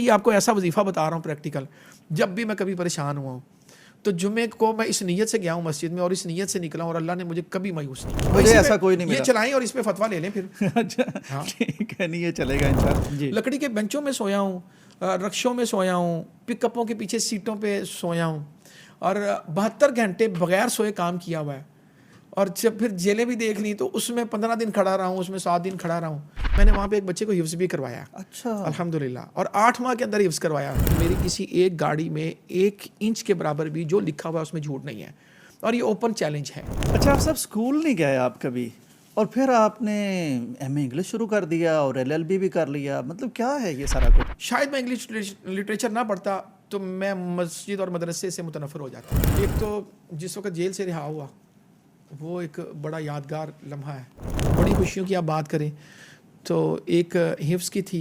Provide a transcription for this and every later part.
ये आपको ऐसा वजीफ़ा बता रहा हूँ प्रैक्टिकल, जब भी मैं कभी परेशान हुआ हूँ तो जुम्मे को मैं इस नीयत से गया हूँ मस्जिद में और इस नीयत से निकला हूँ और अल्लाह ने मुझे कभी मायूस नहीं किया। मुझे ऐसा कोई नहीं ये मिला। चलाएं और इस पे फतवा ले लें फिर। अच्छा हाँ, ठीक है, नहीं ये चलेगा इंशाल्लाह जी। लकड़ी के बेंचों में सोया हूँ, रक्शों में सोया हूँ, पिकअपों के पीछे सीटों पे सोया हूँ और 72 घंटे बगैर सोए काम किया हुआ है। और जब फिर जेलें भी देख ली तो उसमें 15 दिन खड़ा रहा हूँ, उसमें 7 दिन खड़ा रहा हूँ। मैंने वहाँ पे एक बच्चे को हिफ्ज़ भी करवाया, अच्छा अल्हम्दुलिल्लाह, और 8 माह के अंदर हिफ्ज़ करवाया। मेरी किसी एक गाड़ी में 1 इंच के बराबर भी जो लिखा हुआ है उसमें झूठ नहीं है और ये ओपन चैलेंज है। अच्छा, आप सब स्कूल नहीं गए आप कभी, और फिर आपने एमए इंग्लिश शुरू कर दिया और एलएलबी भी कर लिया, मतलब क्या है ये सारा कुछ? शायद मैं इंग्लिश लिटरेचर ना पढ़ता तो मैं मस्जिद और मदरसे से मुतनफ़र हो जाता। एक तो जिस वक्त जेल से रिहा हुआ वो एक बड़ा यादगार लम्हा है। बड़ी खुशियों की आप बात करें तो एक हिफ्ज़ की थी,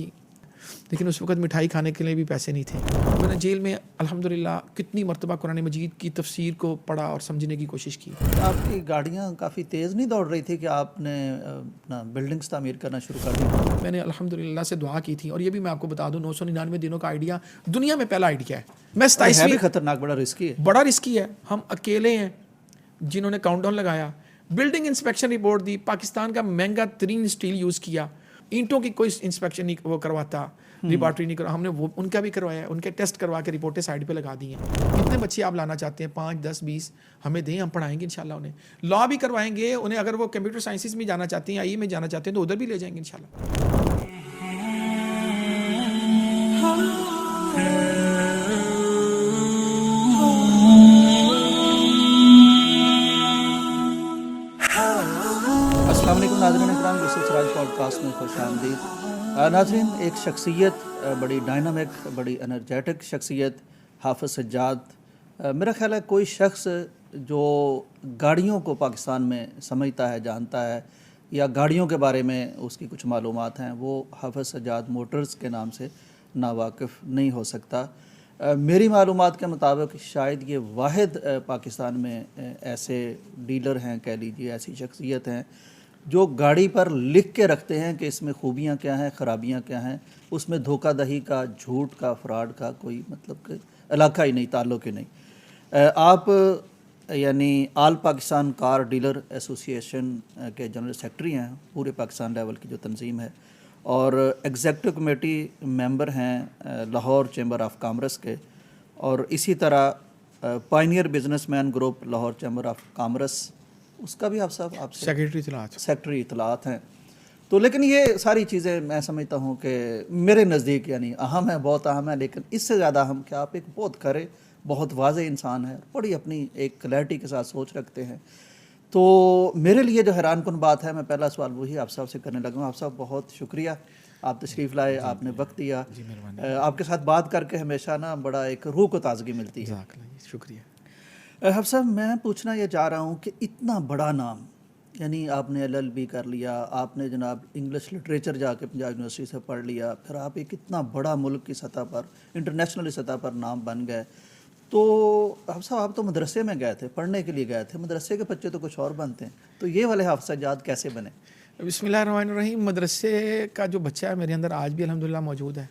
लेकिन उस वक्त मिठाई खाने के लिए भी पैसे नहीं थे। मैंने जेल में अल्हम्दुलिल्लाह कितनी मरतबा कुरान मजीद की तफसीर को पढ़ा और समझने की कोशिश की। तो आपकी गाड़ियाँ काफ़ी तेज़ नहीं दौड़ रही थी कि आपने अपना बिल्डिंग्स तामीर करना शुरू कर दी? मैंने अल्हम्दुलिल्लाह से दुआ की थी और ये भी मैं आपको बता दूं 999 दिनों का आइडिया दुनिया में पहला आइडिया है। मैं है 27वीं, भी खतरनाक, बड़ा रिस्की है। बड़ा रिस्की है। हम अकेले हैं जिन्होंने काउंटडाउन लगाया, बिल्डिंग इंस्पेक्शन रिपोर्ट दी, पाकिस्तान का महंगा तरीन स्टील यूज़ किया, ईंटों की कोई इंस्पेक्शन नहीं वो करवाता, लेबॉर्ट्री नहीं करवा, हमने वो उनका भी करवाया, उनके टेस्ट करवा के रिपोर्टें साइड पे लगा दी हैं। कितने बच्चे आप लाना चाहते हैं? 5, 10, 20 हमें दें, हम पढ़ाएंगे इंशाल्लाह उन्हें। लॉ भी करवाएंगे उन्हें, अगर वो कंप्यूटर साइंसेज में जाना चाहते हैं, आईई में जाना चाहते हैं तो उधर भी ले जाएंगे इंशाल्लाह। अस्सलाम वालेकुम नाज़रीन इकराम, यूसुफ सिराज पॉडकास्ट में खुशामदीद। नाज़रीन, एक शख्सियत, बड़ी डायनामिक, बड़ी एनर्जेटिक शख्सियत, हाफ़िज़ सज्जाद। मेरा ख़्याल है कोई शख्स जो गाड़ियों को पाकिस्तान में समझता है, जानता है, या गाड़ियों के बारे में उसकी कुछ मालूमात हैं, वो हाफ़िज़ सज्जाद मोटर्स के नाम से नावाकिफ़ नहीं हो सकता। मेरी मालूमात के मुताबिक शायद ये वाहिद पाकिस्तान में ऐसे डीलर हैं, कह लीजिए ऐसी शख्सियत हैं जो गाड़ी पर लिख के रखते हैं कि इसमें खूबियाँ क्या हैं, ख़राबियाँ क्या हैं, उसमें धोखाधड़ी का, झूठ का, फ्रॉड का कोई मतलब कि इलाका ही नहीं, ताल्लुक़ ही नहीं। आप यानी आल पाकिस्तान कार डीलर एसोसिएशन के जनरल सेक्रेटरी हैं, पूरे पाकिस्तान लेवल की जो तंजीम है, और एग्जेक्टिव कमेटी मेंबर हैं लाहौर चैम्बर ऑफ कॉमर्स के, और इसी तरह Pioneer businessman group Lahore chamber of commerce, उसका भी आप सब आप सेक्रेटरी इतलात हैं। तो लेकिन ये सारी चीज़ें मैं समझता हूँ कि मेरे नज़दीक यानी अहम है, बहुत अहम है, लेकिन इससे ज़्यादा अहम कि आप एक बहुत खरे, बहुत वाज़ेह इंसान है, बड़ी अपनी एक क्लैरिटी के साथ सोच रखते हैं। तो मेरे लिए जो हैरान कुन बात है, मैं पहला सवाल वही आप साहब से करने लगा हूँ। आप साहब बहुत शुक्रिया, आप तशरीफ़ लाए, आपने वक्त दिया। आपके साथ बात करके हमेशा ना बड़ा एक रूह को ताजगी मिलती है। शुक्रिया। हफ़ साहब, मैं पूछना ये चाह रहा हूँ कि इतना बड़ा नाम, यानी आपने एलएलबी कर लिया, आपने जनाब इंग्लिश लिटरेचर जाके पंजाब यूनिवर्सिटी से पढ़ लिया, फिर आप एक इतना बड़ा मुल्क की सतह पर, इंटरनेशनल सतह पर नाम बन गए, तो हफ़ साहब आप तो मदरसे में गए थे, पढ़ने के लिए गए थे, मदरसे के बच्चे तो कुछ और बनते हैं, तो ये वाले हाफ़िज़ सज्जाद कैसे बने? बिस्मिल्लाहिर्रहमानिर्रहीम। मदरसे का जो बच्चा है मेरे अंदर आज भी अल्हम्दुलिल्लाह मौजूद है,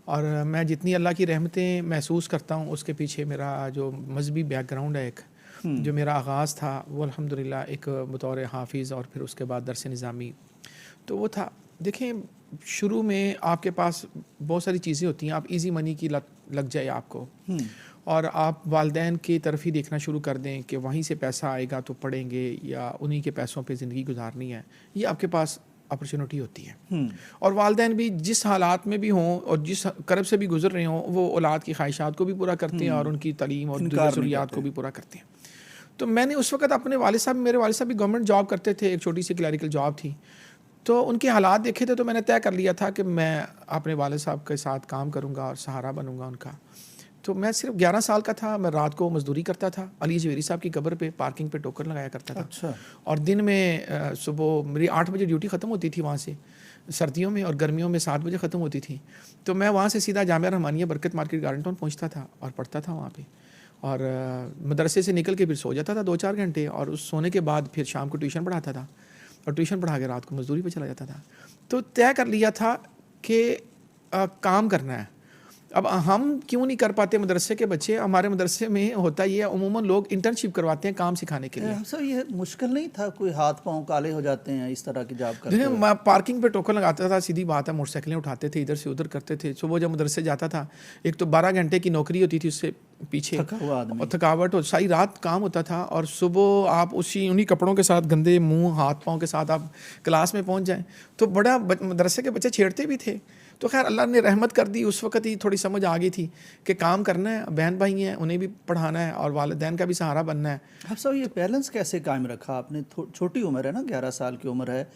और मैं जितनी अल्लाह की रहमतें महसूस करता हूँ उसके पीछे मेरा जो मजहबी बैकग्राउंड है, एक जो मेरा आगाज़ था वो अल्हम्दुलिल्लाह एक बतौर हाफिज़ और फिर उसके बाद दरस निज़ामी तो वो था। देखें, शुरू में आपके पास बहुत सारी चीज़ें होती हैं, आप इजी मनी की लत लग जाए आपको, और आप वालदैन की तरफ ही देखना शुरू कर दें कि वहीं से पैसा आएगा तो पढ़ेंगे या उन्हीं के पैसों पे ज़िंदगी गुजारनी है, ये आपके पास अपॉर्चुनिटी होती है। और वालदैन भी जिस हालात में भी हों और जिस करब से भी गुजर रहे हों, वो औलाद की ख्वाहिशात को भी पूरा करते हैं और उनकी तालीम और ज़रूरियात को भी पूरा करते हैं। तो मैंने उस वक्त अपने वालिद साहब, मेरे वालिद साहब भी गवर्नमेंट जॉब करते थे, एक छोटी सी क्लरिकल जॉब थी, तो उनके हालात देखे थे, तो मैंने तय कर लिया था कि मैं अपने वालिद साहब के साथ काम करूँगा और सहारा बनूँगा उनका। तो मैं सिर्फ 11 साल का था, मैं रात को मजदूरी करता था, अली जवेरी साहब की कब्र पे पार्किंग पे टोकर लगाया करता था। अच्छा। और दिन में सुबह मेरी 8 बजे ड्यूटी ख़त्म होती थी वहाँ से, सर्दियों में, और गर्मियों में 7 बजे ख़त्म होती थी। तो मैं वहाँ से सीधा जामिया रहमानिया बरकत मार्केट गार्डन टाउन पहुँचता था और पढ़ता था वहाँ पे, और मदरसे से निकल के फिर सो जाता था 2-4 घंटे, और उस सोने के बाद फिर शाम को ट्यूशन पढ़ाता था, और ट्यूशन पढ़ा के रात को मजदूरी पे चला जाता था। तो तय कर लिया था कि काम करना है, अब हम क्यों नहीं कर पाते मदरसे के बच्चे? हमारे मदरसे में होता ये है, उमूमन लोग इंटर्नशिप करवाते हैं काम सिखाने के लिए। सर ये मुश्किल नहीं था, कोई हाथ पांव काले हो जाते हैं इस तरह की जॉब करते देखिए हुए? मैं पार्किंग पे टोकन लगाता था, सीधी बात है, मोटरसाइकिलें उठाते थे, इधर से उधर करते थे। सुबह जब मदरसे जाता था, एक तो 12 घंटे की नौकरी होती थी, उससे पीछे थका हुआ आदमी। और थकावट हो, सारी रात काम होता था, और सुबह आप उन्हीं कपड़ों के साथ, गंदे मुंह हाथ पाँव के साथ आप क्लास में पहुंच जाएं, तो बड़ा मदरसे के बच्चे छेड़ते भी थे। तो खैर अल्लाह ने रहमत कर दी, उस वक्त ही थोड़ी समझ आ गई थी कि काम करना है, बहन भाई हैं उन्हें भी पढ़ाना है और वालिदैन का भी सहारा बनना है। अब साहब ये बैलेंस कैसे कायम रखा आपने? छोटी उम्र है ना, 11 साल की उम्र है,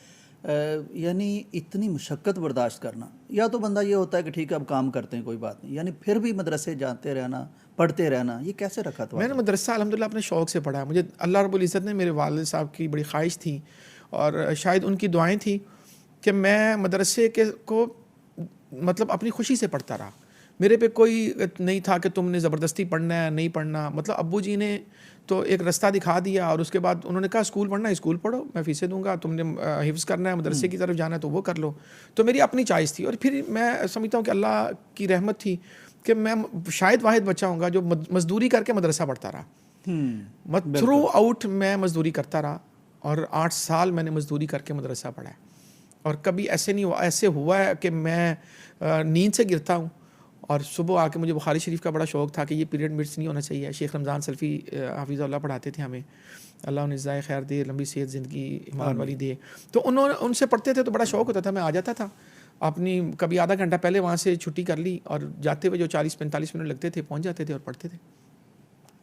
यानी इतनी मुशक्क़त बर्दाश्त करना। या तो बंदा ये होता है कि ठीक है अब काम करते हैं कोई बात नहीं, यानी फिर भी मदरसे जाते रहना, पढ़ते रहना, ये कैसे रखा था? मैंने मदरसा अल्हम्दुलिल्लाह अपने शौक़ से पढ़ा है। मुझे अल्लाह रब्बुल इज़्ज़त ने, मेरे वालिद साहब की बड़ी ख्वाहिश थी और शायद उनकी दुआएं थी कि मैं मदरसे के को मतलब अपनी खुशी से पढ़ता रहा। मेरे पे कोई नहीं था कि तुमने ज़बरदस्ती पढ़ना है, नहीं पढ़ना। मतलब अब्बू जी ने तो एक रास्ता दिखा दिया और उसके बाद उन्होंने कहा स्कूल पढ़ना है स्कूल पढ़ो, मैं फ़ीसें दूंगा, तुमने हिफ्ज़ करना है, मदरसे की तरफ जाना है तो वो कर लो। तो मेरी अपनी चॉइस थी और फिर मैं समझता हूँ कि अल्लाह की रहमत थी कि मैं शायद वाहिद बच्चा होऊंगा जो मजदूरी करके मदरसा पढ़ता रहा। थ्रू आउट मैं मजदूरी करता रहा और 8 साल मैंने मजदूरी करके मदरसा पढ़ा है। और कभी ऐसे नहीं हुआ, ऐसे हुआ है कि मैं नींद से गिरता हूँ और सुबह आके, मुझे बुखारी शरीफ का बड़ा शौक़ था कि ये पीरियड मिस नहीं होना चाहिए। शेख रमज़ान सल्फ़ी हाफिज़हुल्लाह पढ़ाते थे हमें, अल्लाह उन्हें ज़ाए खैर दे, लंबी सेहत ज़िंदगी ईमान वाली दे। तो उन्होंने उनसे पढ़ते थे तो बड़ा शौक़ होता था, मैं आ जाता था अपनी, कभी आधा घंटा पहले वहाँ से छुट्टी कर ली और जाते हुए जो 40-45 मिनट लगते थे पहुँच जाते थे और पढ़ते थे।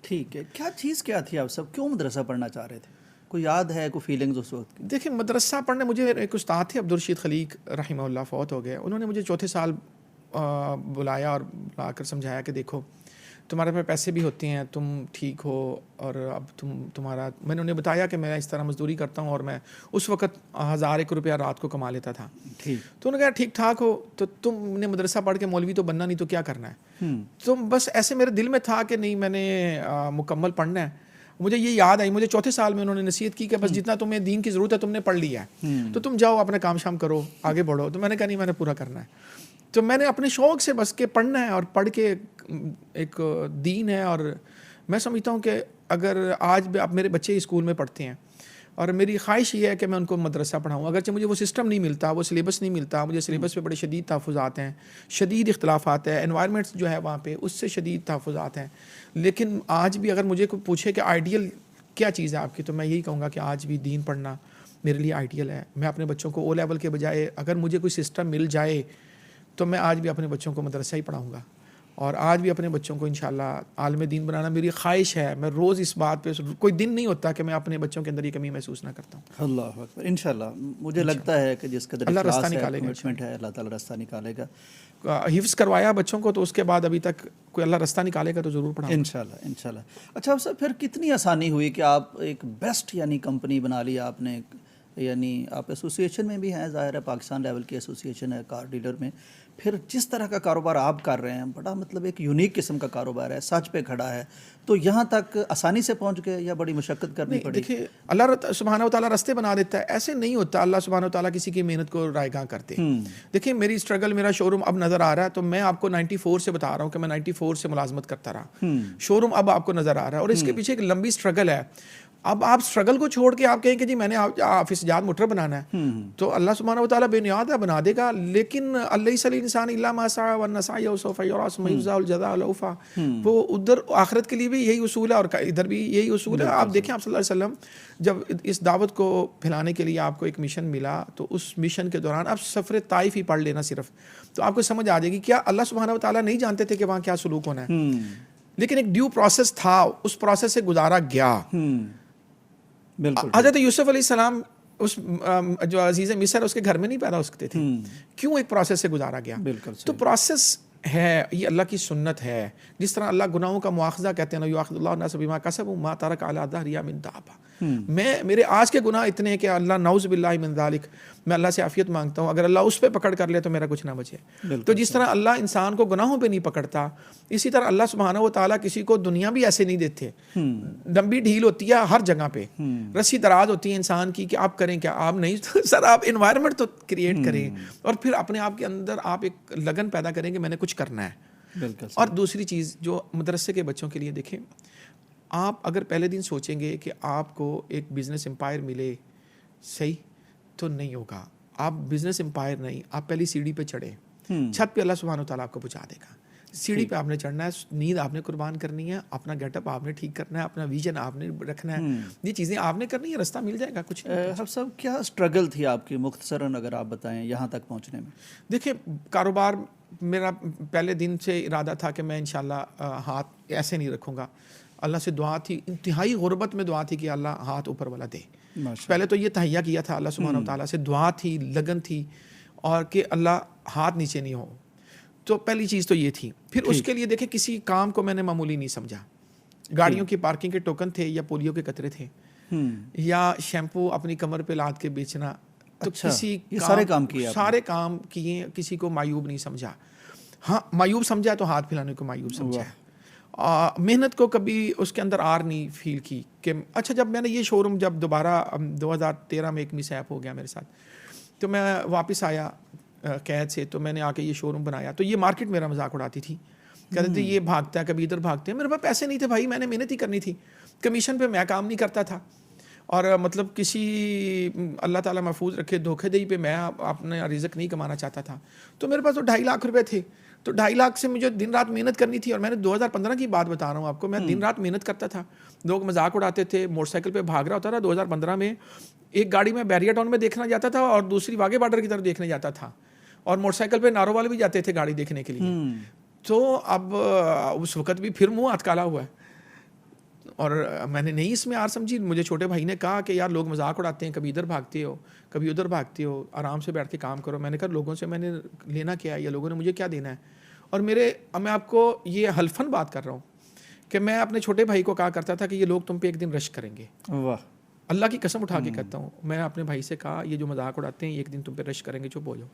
ठीक है, क्या चीज़ क्या थी आप सब क्यों मदरसा पढ़ना चाह रहे थे? कोई याद है, कोई फीलिंग्स उस वक्त की? देखिए मदरसा पढ़ने, मुझे एक उस्ताद थे अब्दुल रशीद खलीक रहिमहुल्लाह, फ़ौत हो गए। उन्होंने मुझे चौथे साल बुलाया और बुलाकर समझाया कि देखो तुम्हारे पास पैसे भी होते हैं, तुम ठीक हो और अब तुम्हारा, मैंने उन्हें बताया कि मैं इस तरह मजदूरी करता हूँ और मैं उस वक्त 1001 रुपया रात को कमा लेता था। ठीक। तो उन्होंने कहा ठीक ठाक हो तो तुमने मदरसा पढ़ के मौलवी तो बनना नहीं, तो क्या करना है? तो बस ऐसे मेरे दिल में था कि नहीं, मैंने मुकम्मल पढ़ना है। मुझे ये याद आई, मुझे चौथे साल में उन्होंने नसीहत की कि बस जितना तुम्हें दीन की ज़रूरत है तुमने पढ़ लिया है, तो तुम जाओ अपने काम शाम करो, आगे बढ़ो। तो मैंने कहा नहीं, मैंने पूरा करना है। तो मैंने अपने शौक़ से बस के पढ़ना है और पढ़ के एक दीन है। और मैं समझता हूँ कि अगर आज भी आप, मेरे बच्चे स्कूल में पढ़ते हैं और मेरी ख्वाहिश ये है कि मैं उनको मदरसा पढ़ाऊँ, अगरचे मुझे वो सिस्टम नहीं मिलता, वो सिलेबस नहीं मिलता, मुझे सिलेबस पे बड़े शदीद तहफ़्फ़ुज़ात हैं, शदीद इख्तलाफात है, एनवायरनमेंट्स जो है वहाँ पे उससे शदीद तहफ़्फ़ुज़ात हैं। लेकिन आज भी अगर मुझे कोई पूछे कि आइडियल क्या चीज़ है आपकी, तो मैं यही कहूँगा कि आज भी दीन पढ़ना मेरे लिए आइडियल है। मैं अपने बच्चों को ओ लेवल के बजाय, अगर मुझे कोई सिस्टम मिल जाए तो मैं आज भी अपने बच्चों को मदरसा ही पढ़ाऊँगा और आज भी अपने बच्चों को इंशाल्लाह आलिम दीन बनाना मेरी ख्वाहिश है। मैं रोज़ इस बात पे, कोई दिन नहीं होता कि मैं अपने बच्चों के अंदर ये कमी महसूस ना करता हूँ। अल्लाह अकबर। इंशाल्लाह मुझे लगता है कि जिस कदर अल्लाह रास्ता इखलास है, निकालेगा, कमिटमेंट है, अल्लाह ताला रास्ता निकालेगा। हिफ्ज़ करवाया बच्चों को, तो उसके बाद अभी तक कोई अल्लाह रास्ता निकालेगा तो ज़रूर पढ़ाऊंगा इंशाल्लाह इंशाल्लाह। अच्छा सर, फिर कितनी आसानी हुई कि आप एक बेस्ट यानी कंपनी बना ली आपने, यानी आप एसोसिएशन में भी हैं, ज़ाहिर है पाकिस्तान लेवल की एसोसिएशन है कार डीलर में, फिर जिस तरह का कारोबार आप कर रहे हैं बड़ा मतलब एक यूनिक किस्म का कारोबार है, सच पे खड़ा है, तो यहाँ तक आसानी से पहुँच गए या बड़ी मुशक्क़त करनी पड़ी? देखिए अल्लाह सुब्हानहू व तआला रास्ते बना देता है, ऐसे नहीं होता। अल्लाह सुब्हानहू व तआला किसी की मेहनत को रायगां करते। देखिए मेरी स्ट्रगल, मेरा शोरूम अब नज़र आ रहा है, तो मैं आपको 94 से बता रहा हूँ कि मैं 94 से मुलाजमत करता रहा, शोरूम अब आपको नज़र आ रहा है और इसके पीछे एक लंबी स्ट्रगल है। अब आप स्ट्रगल को छोड़ के आप कहें कि जी मैंने हाफिज़ जाद मोटर बनाना है, तो अल्लाह सुब्हानहू व तआला बेनियाद है, बना देगा। लेकिन लैसल इंसान इल्ला मा सआ वन्नसाय सौफ युरा सुम्मा युज़्ज़ाहुल जज़ाअल औफ़ा, वो उधर आखिरत के लिए भी यही उसूल है और इधर भी यही उसूल है। आप देखें, आप सल्लल्लाहु अलैहि वसल्लम जब इस दावत को फैलाने के लिए आपको एक मिशन मिला, तो उस मिशन के दौरान आप सफ़र ताइफ ही पढ़ लेना सिर्फ, तो आपको समझ आ जाएगी क्या अल्लाह सुब्हानहू व तआला नहीं जानते थे कि वहाँ क्या सलूक होना है, लेकिन एक ड्यू प्रोसेस था, उस प्रोसेस से गुजारा गया। हज़रत यूसुफ अलैहिस्सलाम उस जो अजीज़ मिस्र उसके घर में नहीं पैदा हो सकते थे, क्यों? एक प्रोसेस से गुजारा गया। तो प्रोसेस है, ये अल्लाह की सुन्नत है। जिस तरह अल्लाह गुनाहों का मुआखज़ा कहते हैं ना, युआखिज़ुल्लाहु अन्नास बिमा कसबू मा तरक अला दहरिहा मिन दाब्बा, मेरे आज के गुनाह इतने हैं कि अल्लाह नऊज़ बिल्लाहि मिन ज़ालिक, मैं अल्लाह से आफ़ियत मांगता हूँ, अगर अल्लाह उस पर पकड़ कर ले तो मेरा कुछ ना बचे। तो जिस तरह अल्लाह इंसान को गुनाहों पे नहीं पकड़ता, इसी तरह अल्लाह सुब्हानहू व तआला किसी को दुनिया भी ऐसे नहीं देते। लंबी ढील होती है हर जगह पे, रस्सी दराज होती है इंसान की कि आप करें क्या, आप नहीं तो सर आप इन्वायरमेंट तो क्रिएट करें और फिर अपने आप के अंदर आप एक लगन पैदा करें कि मैंने कुछ करना है। बिल्कुल और दूसरी चीज़ जो मदरसे के बच्चों के लिए देखें, आप अगर पहले दिन सोचेंगे कि आपको एक बिज़नेस एम्पायर मिले, सही तो नहीं होगा। आप बिज़नेस एम्पायर नहीं, आप पहली सीढ़ी पे चढ़े, छत पे अल्लाह सुब्हानहू तआला आपको पहुंचा देगा। सीढ़ी पे आपने चढ़ना है, नींद आपने कुर्बान करनी है, अपना गेटअप आपने ठीक करना है, अपना विजन आपने रखना है, ये चीज़ें आपने करनी है, रास्ता मिल जाएगा। कुछ सब क्या स्ट्रगल थी आपकी, मुख्तसरन अगर आप बताएं यहाँ तक पहुँचने में? देखिए, कारोबार मेरा पहले दिन से इरादा था कि मैं इंशाल्लाह हाथ ऐसे नहीं रखूँगा। अल्लाह से दुआ थी, इंतहाई गुर्बत में दुआ थी कि अल्लाह हाथ ऊपर वाला दे। पहले तो ये तहैया किया था, अल्लाह सुब्हानहू तआला से दुआ थी, लगन थी, और कि अल्लाह हाथ नीचे नहीं हो। तो पहली चीज़ तो ये थी। फिर उसके लिए देखें, किसी काम को मैंने मामूली नहीं समझा। गाड़ियों की पार्किंग के टोकन थे, या पोलियो के कतरे थे, या शैम्पू अपनी कमर पे लाद के बेचना। तो अच्छा, किसी ये सारे काम किए, सारे काम किए, किसी को मायूब नहीं समझा। हाँ, मायूब समझा तो हाथ फैलाने को मायूब समझा। मेहनत को कभी उसके अंदर आर नहीं फील की कि अच्छा, जब मैंने ये शोरूम जब दोबारा 2013 में एक मिसहैप हो गया मेरे साथ, तो मैं वापस आया कैद से, तो मैंने आके ये शोरूम बनाया। तो ये मार्केट मेरा मजाक उड़ाती थी, कहते थे ये भागता है, कभी इधर भागते हैं। मेरे पास पैसे नहीं थे भाई, मैंने मेहनत ही करनी थी। कमीशन पे मैं काम नहीं करता था, और मतलब किसी अल्लाह ताला महफूज रखे धोखेधड़ी पे मैं अपना रिज़्क नहीं कमाना चाहता था। तो मेरे पास तो 2.5 लाख रुपए थे, तो 2.5 लाख से मुझे दिन रात मेहनत करनी थी। और मैंने 2015 की बात बता रहा हूँ आपको, मैं दिन रात मेहनत करता था। लोग मजाक उड़ाते थे, मोटरसाइकिल पे भाग रहा होता था। 2015 में एक गाड़ी में बैरिया टाउन में देखना जाता था, और दूसरी वाघे बॉर्डर की तरफ देखने जाता था, और मोटरसाइकिल पे नारों वाले भी जाते थे गाड़ी देखने के लिए। तो अब उस वक्त भी फिर मुँह हाथ काला हुआ है, और मैंने नहीं इसमें आर समझी। मुझे छोटे भाई ने कहा कि यार लोग मजाक उड़ाते हैं, कभी इधर भागते हो, कभी उधर भागते हो, आराम से बैठ के काम करो। मैंने कहा लोगों से मैंने लेना क्या है, या लोगों ने मुझे क्या देना है। और मैं आपको ये हल्फन बात कर रहा हूँ कि मैं अपने छोटे भाई को कहा करता था कि ये लोग तुम पे एक दिन रश करेंगे। वाह, अल्लाह की कसम उठा के कहता हूँ, मैं अपने भाई से कहा ये जो मजाक उड़ाते हैं, एक दिन तुम पे रश करेंगे, चुप हो जाओ।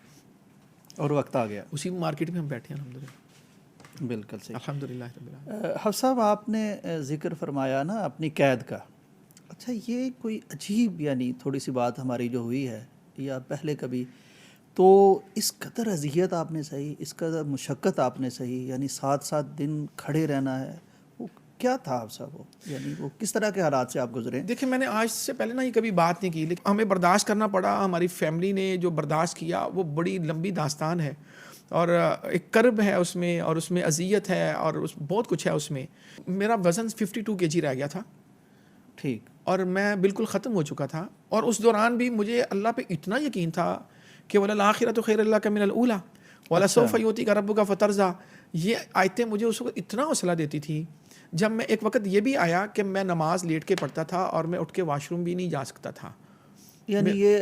और वक्त आ गया, उसी मार्केट में हम बैठे हैं अल्हम्दुलिल्लाह। बिल्कुल सही। अल्हम्दुलिल्लाह। हफ़ साहब, आपने ज़िक्र फरमाया ना अपनी कैद का। अच्छा, ये कोई अजीब यानी थोड़ी सी बात हमारी जो हुई है, या पहले कभी, तो इस कदर अजियत आपने सही, इस कदर मुशक्क़त आपने सही, यानी 7-7 दिन खड़े रहना है, वो क्या था आप साहब? वो यानी वो किस तरह के हालात से आप गुजरे? देखिए, मैंने आज से पहले ना ये कभी बात नहीं की, लेकिन हमें बर्दाश्त करना पड़ा। हमारी फैमिली ने जो बर्दाश्त किया वो बड़ी लंबी दास्तान है, और एक कर्ब है उसमें, और उसमें अजियत है, और बहुत कुछ है उसमें। मेरा वज़न 52 kg रह गया था, ठीक, और मैं बिल्कुल ख़त्म हो चुका था। और उस दौरान भी मुझे अल्लाह पे इतना यकीन था कि वलल आखिरतु खैरुल लका मिनल ऊला वला सौफा युतिका रब्बुका फतरज़ा। ये आयतें मुझे उस वक्त इतना हौसला देती थी। जब मैं एक वक्त ये भी आया कि मैं नमाज लेट के पढ़ता था, और मैं उठ के वाशरूम भी नहीं जा सकता था। यानी ये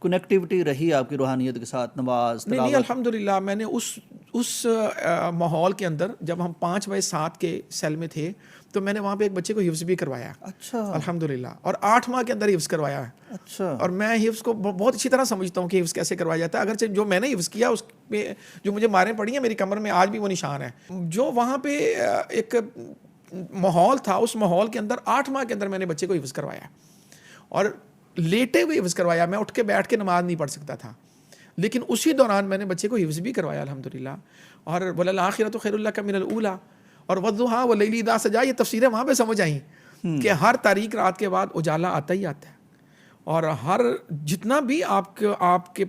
कनेक्टिविटी रही आपकी रूहानियत के साथ, नमाज, नहीं, अल्हम्दुलिल्लाह। मैंने उस माहौल के अंदर, जब हम 5 बाय 7 के सेल में थे, तो मैंने वहाँ पे एक बच्चे को हिफ्ज़ भी करवाया। अच्छा, अल्हम्दुलिल्लाह। और 8 माह के अंदर हिफ्ज़ करवाया है। अच्छा। और मैं हिफ्ज़ को बहुत अच्छी तरह समझता हूँ कि हिफ्ज़ कैसे करवाया जाता है। अगर जो मैंने हिफ्ज़ किया, उस पे जो मुझे मारें पड़ी हैं मेरी कमर में, आज भी वो निशान है। जो वहाँ पे एक माहौल था, उस माहौल के अंदर 8 माह के अंदर मैंने बच्चे को हिफ्ज़ करवाया, और लेटे हुए हिफ्ज़ करवाया। मैं उठ के बैठ के नमाज नहीं पढ़ सकता था, लेकिन उसी दौरान मैंने बच्चे को हिफ्ज़ भी करवाया अल्हम्दुलिल्लाह। और वलल आखिरतु खैरुल लका मिनल ऊला और वद्दुहा वल्लैलि इज़ा सजा, ये तफसीरें वहाँ पे समझ आई कि हर तारीक रात के बाद उजाला आता ही आता है। और हर जितना भी आपके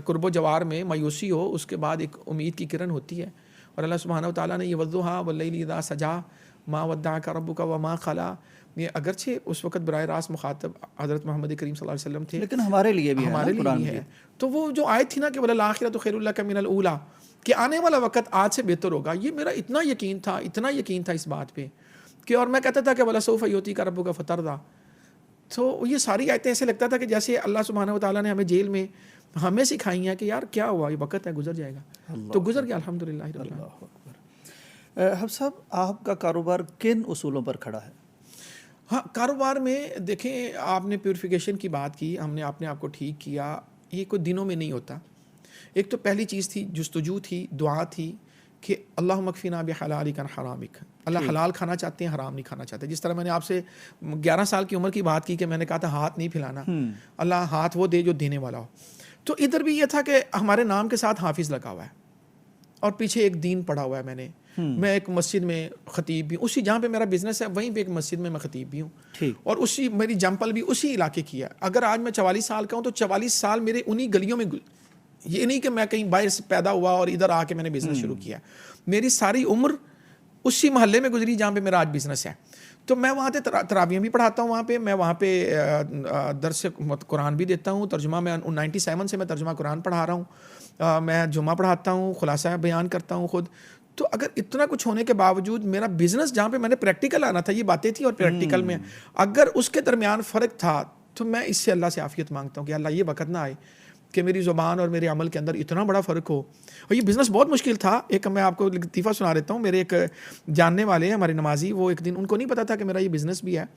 कुर्बो जवार में मायूसी हो, उसके बाद एक उम्मीद की किरण होती है। और अल्लाह सुब्हानहू व तआला ने ये वद्दुहा वल्लैलि इज़ा सजा मा वद्दअका रब्बुका व मा खला, ये अगरचे उस वक्त बराह रास्त मुखातब हज़रत मोहम्मद करीम सल्लल्लाहु अलैहि वसल्लम थे, लेकिन हमारे लिए भी हमारे लिए भी है। तो वो जो आयत थी ना कि वलल आखिरतु खैरुल लका मिनल ऊला, कि आने वाला वक्त आज से बेहतर होगा, ये मेरा इतना यकीन था इस बात पे कि, और मैं कहता था कि वला सौफा युतिका रब्बुका फतरज़ा। तो ये सारी आयतें ऐसे लगता था कि जैसे अल्लाह सुब्हानहू व तआला ने हमें जेल में हमें सिखाई हैं कि यार क्या हुआ, ये वक्त है, गुजर जाएगा। तो गुजर गया अल्हम्दुलिल्लाह। हफ़ साहब, आपका कारोबार किन उसूलों पर खड़ा है? हाँ, कारोबार में देखें, आपने प्यूरिफिकेशन की बात की, हमने अपने आप को ठीक किया, ये कोई दिनों में नहीं होता। एक तो पहली चीज़ थी जुस्तजू थी, दुआ थी कि अल्लाहुम्मा मकफ़िना बिहलालिक अन हरामिक। अल्लाह हलाल खाना चाहते हैं, हराम नहीं खाना चाहते। जिस तरह मैंने आपसे 11 साल की उम्र की बात की कि मैंने कहा था हाथ नहीं फैलाना, अल्लाह हाथ वो दे जो देने वाला हो। तो इधर भी ये था कि हमारे नाम के साथ हाफिज़ लगा हुआ है, और पीछे एक दीन पढ़ा हुआ है मैंने। मैं एक मस्जिद में खतीब भी, उसी जहाँ पे मेरा बिजनेस है वहीं पे एक मस्जिद में मैं खतीब भी हूँ, और उसी मेरी जंपल भी उसी इलाके की है। अगर आज मैं 44 साल का हूँ तो 44 साल मेरे उन्हीं गलियों में, ये नहीं कि मैं कहीं बाहर से पैदा हुआ और इधर आके मैंने बिजनेस शुरू किया। मेरी सारी उम्र उसी मोहल्ले में गुजरी जहाँ पे मेरा आज बिजनेस है। तो मैं वहाँ पे तरावियाँ भी पढ़ाता हूँ, वहाँ पे मैं वहाँ पे दर्स कुरान भी देता हूँ, तर्जुमा मैं 97 से मैं तर्जुमा कुरान पढ़ा रहा हूँ, मैं जुम्मा पढ़ाता हूँ, खुलासा बयान करता हूँ खुद। तो अगर इतना कुछ होने के बावजूद मेरा बिजनेस जहाँ पे मैंने प्रैक्टिकल आना था, ये बातें थी, और प्रैक्टिकल में अगर उसके दरमियान फ़र्क था, तो मैं इससे अल्लाह से आफियत मांगता हूँ कि अल्लाह ये वक़्त ना आए कि मेरी ज़ुबान और मेरे अमल के अंदर इतना बड़ा फ़र्क हो। और ये बिज़नेस बहुत मुश्किल था। एक मैं आपको लतीफ़ा सुना देता हूँ। मेरे एक जानने वाले हैं हमारे नमाजी, वो एक दिन, उनको नहीं पता था कि मेरा ये बिज़नेस भी है,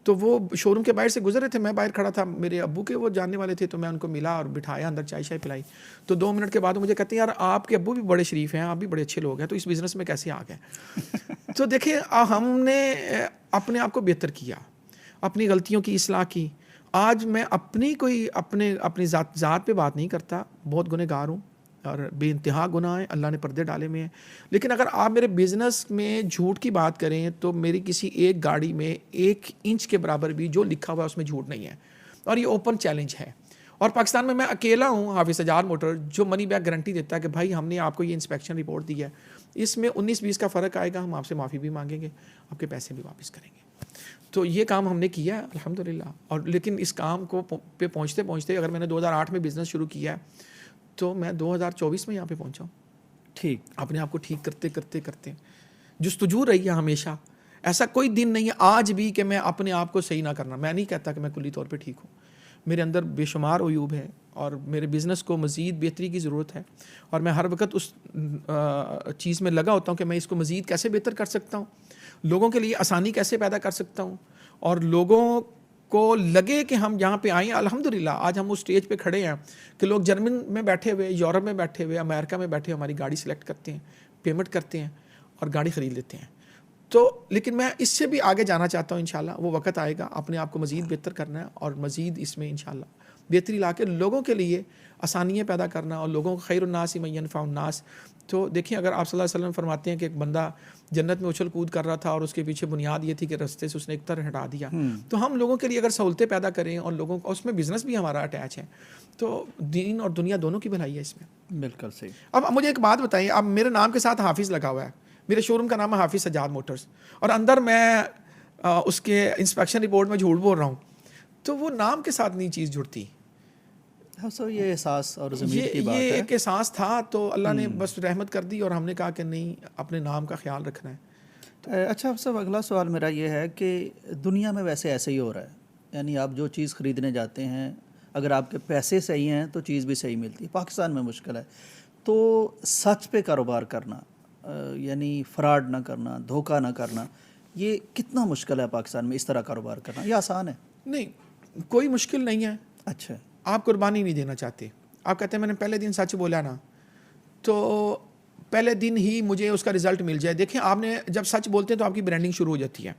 तो वो शोरूम के बाहर से गुजर रहे थे, मैं बाहर खड़ा था, मेरे अब्बू के वो जानने वाले थे, तो मैं उनको मिला और बिठाया, अंदर चाय शाय पिलाई। तो 2 मिनट के बाद मुझे कहते हैं, यार आपके अब्बू भी बड़े शरीफ हैं, आप भी बड़े अच्छे लोग हैं, तो इस बिज़नेस में कैसे आ गए? तो देखिए, हमने अपने आप को बेहतर किया, अपनी गलतियों की इस्लाह की। आज मैं अपनी ज़ात पे बात नहीं करता, बहुत गुनहगार हूँ और बेइंतहा गुनाह है, अल्लाह ने पर्दे डाले में है। लेकिन अगर आप मेरे बिज़नेस में झूठ की बात करें तो मेरी किसी एक गाड़ी में 1 इंच के बराबर भी जो लिखा हुआ है उसमें झूठ नहीं है, और ये ओपन चैलेंज है। और पाकिस्तान में मैं अकेला हूँ, हाफिज़ सज्जाद मोटर, जो मनी बैक गारंटी देता है कि भाई हमने आपको ये इंस्पेक्शन रिपोर्ट दी है, इसमें 19-20 का फ़र्क आएगा, हम आपसे माफ़ी भी मांगेंगे, आपके पैसे भी वापस करेंगे। तो ये काम हमने किया है अल्हम्दुलिल्लाह। और लेकिन इस काम को पे पहुँचते पहुँचते, अगर मैंने 2008 में बिज़नेस शुरू किया है तो मैं 2024 में यहाँ पे पहुँचा हूँ। ठीक, अपने आप को ठीक करते करते करते जुस्तजू रही है हमेशा। ऐसा कोई दिन नहीं है आज भी कि मैं अपने आप को सही ना करना। मैं नहीं कहता कि मैं कुल्ली तौर पे ठीक हूँ, मेरे अंदर बेशुमार अयूब है और मेरे बिज़नेस को मज़ीद बेहतरी की ज़रूरत है, और मैं हर वक्त उस चीज़ में लगा होता हूँ कि मैं इसको मज़ीद कैसे बेहतर कर सकता हूँ, लोगों के लिए आसानी कैसे पैदा कर सकता हूँ, और लोगों को लगे कि हम यहाँ पे आए। अल्हम्दुलिल्लाह आज हम उस स्टेज पे खड़े हैं कि लोग जर्मन में बैठे हुए, यूरोप में बैठे हुए, अमेरिका में बैठे हुए हमारी गाड़ी सेलेक्ट करते हैं, पेमेंट करते हैं और गाड़ी ख़रीद लेते हैं। तो लेकिन मैं इससे भी आगे जाना चाहता हूँ इंशाल्लाह, वो वक्त आएगा, अपने आप को मज़ीद बेहतर करना है और मज़ीद इसमें इंशाल्लाह बेहतरी ला के लोगों के लिए आसानियाँ पैदा करना, और लोगों को खैरुन्नास मन यनफ़उन्नास। तो देखिए, अगर आप सल्लल्लाहु अलैहि वसल्लम फरमाते हैं कि एक बंदा जन्नत में उछल कूद कर रहा था और उसके पीछे बुनियाद ये थी कि रास्ते से उसने एक तरह हटा दिया। तो हम लोगों के लिए अगर सहूलतें पैदा करें और लोगों को, उसमें बिज़नेस भी हमारा अटैच है, तो दीन और दुनिया दोनों की भलाई है इसमें। बिल्कुल सही। अब मुझे एक बात बताइए, अब मेरे नाम के साथ हाफिज़ लगा हुआ है, मेरे शोरूम का नाम है हाफिज़ सज्जाद मोटर्स, और अंदर मैं उसके इंस्पेक्शन रिपोर्ट में झूठ बोल रहा हूँ, तो वो नाम के साथ नहीं चीज़ जुड़ती। हाँ सर, ये एहसास और ज़मीर की बात है। ये एक एहसास था, तो अल्लाह ने बस रहमत कर दी और हमने कहा कि नहीं, अपने नाम का ख्याल रखना है। अच्छा सब, अगला सवाल मेरा ये है कि दुनिया में वैसे ऐसे ही हो रहा है, यानी आप जो चीज़ ख़रीदने जाते हैं, अगर आपके पैसे सही हैं तो चीज़ भी सही मिलती है। पाकिस्तान में मुश्किल है, तो सच पे कारोबार करना, यानी फ्रॉड ना करना, धोखा ना करना, ये कितना मुश्किल है पाकिस्तान में इस तरह कारोबार करना? ये आसान है? नहीं, कोई मुश्किल नहीं है। अच्छा, आप कुर्बानी नहीं देना चाहते, आप कहते हैं मैंने पहले दिन सच बोला ना, तो पहले दिन ही मुझे उसका रिज़ल्ट मिल जाए। देखिए, आपने जब सच बोलते हैं तो आपकी ब्रांडिंग शुरू हो जाती है।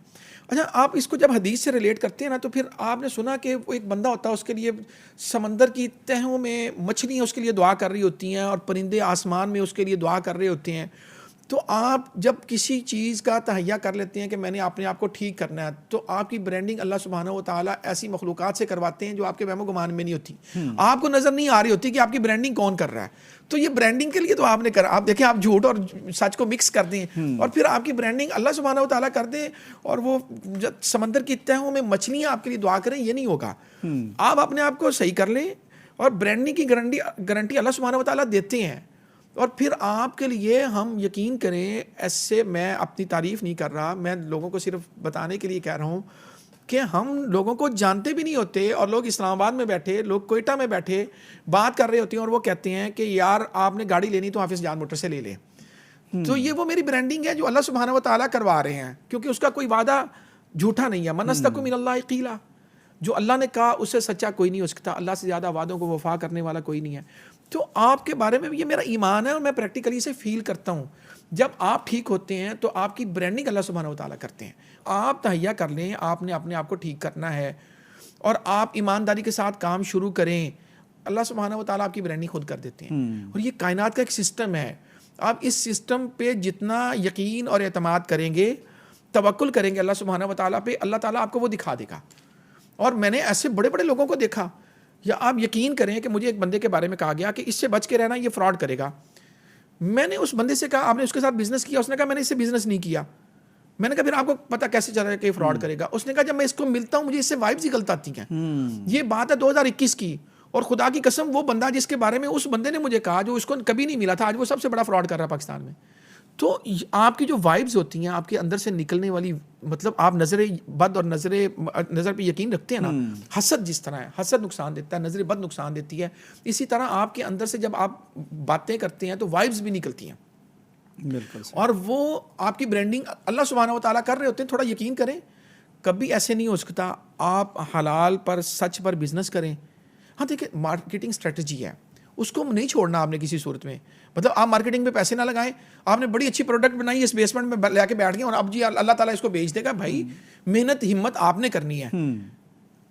अच्छा, आप इसको जब हदीस से रिलेट करते हैं ना, तो फिर आपने सुना कि वो एक बंदा होता है, उसके लिए समंदर की तहों में मछलियाँ उसके लिए दुआ कर रही होती हैं और परिंदे आसमान में उसके लिए दुआ कर रहे होते हैं। तो आप जब किसी चीज़ का तहैया कर लेते हैं कि मैंने अपने आप को ठीक करना है, तो आपकी ब्रांडिंग अल्लाह सुब्हानहू व तआला ऐसी मखलूक़ात से करवाते हैं जो आपके वहमो गुमान में नहीं होती, आपको नज़र नहीं आ रही होती कि आपकी ब्रांडिंग कौन कर रहा है। तो ये ब्रांडिंग के लिए तो आपने करा, आप देखें, आप झूठ और सच को मिक्स कर दें और फिर आपकी ब्रांडिंग अल्लाह सुब्हानहू व तआला कर दें, और वो जब समंदर की तहों में मछलियाँ आपके लिए दुआ करें, ये नहीं होगा। आप अपने आप को सही कर लें और ब्रांडिंग की गारंटी अल्लाह सुब्हानहू व तआला देते हैं। और फिर आपके लिए, हम यकीन करें, ऐसे मैं अपनी तारीफ़ नहीं कर रहा, मैं लोगों को सिर्फ बताने के लिए कह रहा हूँ कि हम लोगों को जानते भी नहीं होते, और लोग इस्लामाबाद में बैठे, लोग कोयटा में बैठे बात कर रहे होते हैं और वो कहते हैं कि यार आपने गाड़ी लेनी तो हाफिज़ सज्जाद मोटर से ले लें। तो ये वो मेरी ब्रांडिंग है जो अल्लाह सुब्हानहू व तआला करवा रहे हैं, क्योंकि उसका कोई वादा झूठा नहीं है। मन अस्तक़ु मिनल्लाहि क़ीला, जो अल्लाह ने कहा उससे सच्चा कोई नहीं हो सकता, अल्लाह से ज़्यादा वादों को वफा करने वाला कोई नहीं है। तो आपके बारे में भी ये मेरा ईमान है और मैं प्रैक्टिकली इसे फील करता हूँ। जब आप ठीक होते हैं तो आपकी ब्रांडिंग अल्लाह सुब्हानहू व तआला करते हैं। आप तहैया कर लें, आपने अपने आप को ठीक करना है और आप ईमानदारी के साथ काम शुरू करें, अल्लाह सुब्हानहू व तआला आपकी ब्रांडिंग खुद कर देते हैं। और ये कायनात का एक सिस्टम है आप इस सिस्टम पे जितना यकीन और एतमाद करेंगे, तवक्कुल करेंगे अल्लाह सुब्हानहू व तआला पे, अल्लाह ताला आपको वो दिखा देगा। और मैंने ऐसे बड़े बड़े लोगों को देखा, या आप यकीन करें कि मुझे एक बंदे के बारे में कहा गया कि इससे बच के रहना, ये फ्रॉड करेगा। मैंने उस बंदे से कहा आपने उसके साथ बिजनेस किया? उसने कहा मैंने इससे बिजनेस नहीं किया। मैंने कहा फिर आपको पता कैसे चल रहा है कि फ्रॉड करेगा? उसने कहा जब मैं इसको मिलता हूँ मुझे इससे वाइब्स ही गलत आती हैं। ये बात है 2021 की, और खुदा की कसम वो बंदा जिसके बारे में उस बंदे ने मुझे कहा, जो उसको कभी नहीं मिला था, आज वो सबसे बड़ा फ्रॉड कर रहा है पाकिस्तान में। तो आपकी जो वाइब्स होती हैं, आपके अंदर से निकलने वाली, मतलब आप नज़र बद और नज़र पे यकीन रखते हैं ना, हसद जिस तरह है, हसद नुकसान देता है, नज़र बद नुकसान देती है, इसी तरह आपके अंदर से जब आप बातें करते हैं तो वाइब्स भी निकलती हैं। बिल्कुल। और वो आपकी ब्रांडिंग अल्लाह सुब्हानहू व तआला कर रहे होते हैं। थोड़ा यकीन करें, कभी ऐसे नहीं हो सकता। आप हलाल पर, सच पर बिजनेस करें। हाँ देखिए, मार्केटिंग स्ट्रेटजी है, उसको नहीं छोड़ना आपने किसी सूरत में। मतलब आप मार्केटिंग पे पैसे ना लगाएं। आपने बड़ी अच्छी प्रोडक्ट बनाई, इस बेसमेंट में लेके बैठ गए और अब जी अल्लाह ताला इसको बेच देगा। भाई मेहनत हिम्मत आपने करनी है।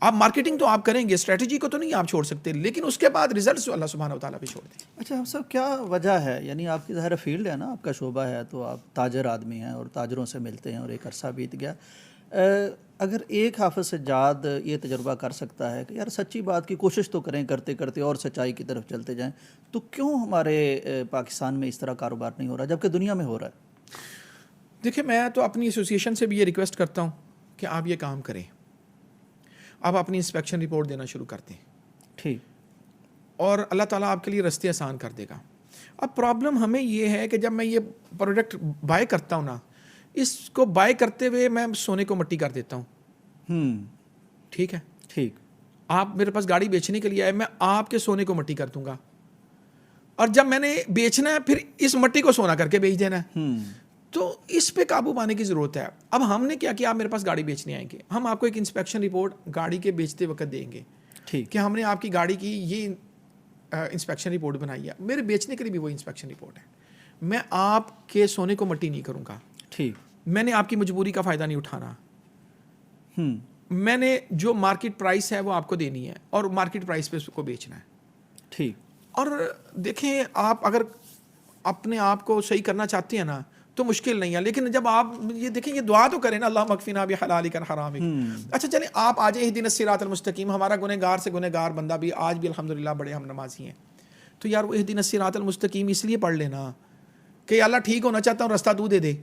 आप मार्केटिंग तो आप करेंगे, स्ट्रेटजी को तो नहीं आप छोड़ सकते, लेकिन उसके बाद रिजल्ट्स अल्लाह सुब्हानहू व तआला पे छोड़ दें। अच्छा, हम सब क्या वजह है, यानी आपकी ज़ाहिर फील्ड है ना, आपका शोबा है, तो आप ताजर आदमी हैं और ताजरों से मिलते हैं और एक अरसा बीत गया। अगर एक हाफिज़ सज्जाद ये तजुर्बा कर सकता है कि यार सच्ची बात की कोशिश तो करें, करते करते और सच्चाई की तरफ चलते जाएं, तो क्यों हमारे पाकिस्तान में इस तरह कारोबार नहीं हो रहा जबकि दुनिया में हो रहा है? देखिए, मैं तो अपनी एसोसिएशन से भी ये रिक्वेस्ट करता हूँ कि आप ये काम करें, आप अपनी इंस्पेक्शन रिपोर्ट देना शुरू कर दें। ठीक। और अल्लाह ताला आपके लिए रास्ते आसान कर देगा। अब प्रॉब्लम हमें ये है कि जब मैं ये प्रोडक्ट बाय करता हूँ ना, इसको बाय करते हुए मैं सोने को मट्टी कर देता हूँ। ठीक है, ठीक। आप मेरे पास गाड़ी बेचने के लिए आए, मैं आपके सोने को मट्टी कर दूंगा, और जब मैंने बेचना है फिर इस मट्टी को सोना करके बेच देना है। तो इस पे काबू पाने की ज़रूरत है। अब हमने क्या किया, आप मेरे पास गाड़ी बेचने आएंगे, हम आपको एक इंस्पेक्शन रिपोर्ट गाड़ी के बेचते वक्त देंगे। ठीक। कि हमने आपकी गाड़ी की ये इंस्पेक्शन रिपोर्ट बनाई है, मेरे बेचने के लिए भी वो इंस्पेक्शन रिपोर्ट है। मैं आपके सोने को मट्टी नहीं करूँगा। ठीक। मैंने आपकी मजबूरी का फ़ायदा नहीं उठाना। मैंने जो मार्केट प्राइस है वो आपको देनी है और मार्केट प्राइस पे उसको बेचना है। ठीक। और देखें, आप अगर अपने आप को सही करना चाहते हैं ना तो मुश्किल नहीं है, लेकिन जब आप ये देखें, ये दुआ तो करें ना, अल्लाह मगफिना भी हलालिक और हरामिक। अच्छा चलें, आप आज इहदिनस सिरातल मुस्तकीम, हमारा गुनहगार से गुनहगार बंदा भी आज भी अल्हम्दुलिल्लाह बड़े हम नमाजी हैं, तो यार वो इहदिनस सिरातल मुस्तकीम इसलिए पढ़ लेना कि अल्लाह ठीक होना चाहता हूँ, रास्ता तू दे दे।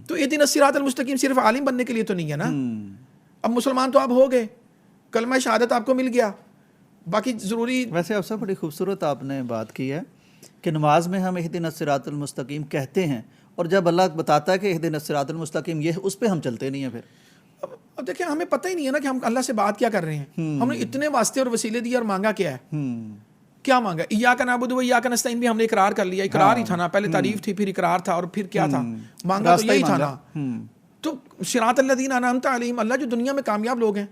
तो इहदिनस सिरातल मुस्तकीम सिर्फ आलिम बनने के लिए तो नहीं है ना। अब मुसलमान तो आप हो गए, कलमा शहादत आपको मिल गया, बाकी ज़रूरी। वैसे अफसर बड़ी खूबसूरत आपने बात की है कि नमाज में हम इहदिनस सिरातल मुस्तकीम कहते हैं, और जब अल्लाह बताता है कि इहदिनस सिरातल मुस्तकीम, ये उस पर हम चलते नहीं हैं। फिर अब देखिए, हमें पता ही नहीं है ना कि हम अल्लाह से बात क्या कर रहे हैं। हमने इतने वास्ते और वसीले दिए और मांगा क्या है? क्या मांगा? इय्याका नअबुदु व इय्याका नस्तईन भी हमने इकरार कर लिया। इकरार ही था ना, पहले तारीफ थी, फिर इकरार था, और फिर क्या था? मांगा तो यही था ना। तो सिरातल लज़ीना अनअमता अलैहिम, अल्लाह जो दुनिया में कामयाब लोग हैं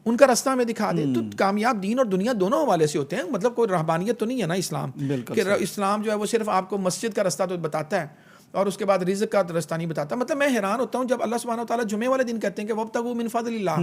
उनका रास्ता हमें दिखा दे। तो कामयाब दीन और दुनिया दोनों हवाले से होते हैं। मतलब कोई रहबानियत तो नहीं है ना इस्लाम, कि इस्लाम जो है वो सिर्फ आपको मस्जिद का रास्ता तो बताता है और उसके बाद रिज़्क़ का रास्ता नहीं बताता। मतलब मैं हैरान होता हूँ जब अल्लाह सुब्हानहू व तआला जुमे वाले दिन कहते हैं कि वब्तगू मिन फ़ज़लिल्लाह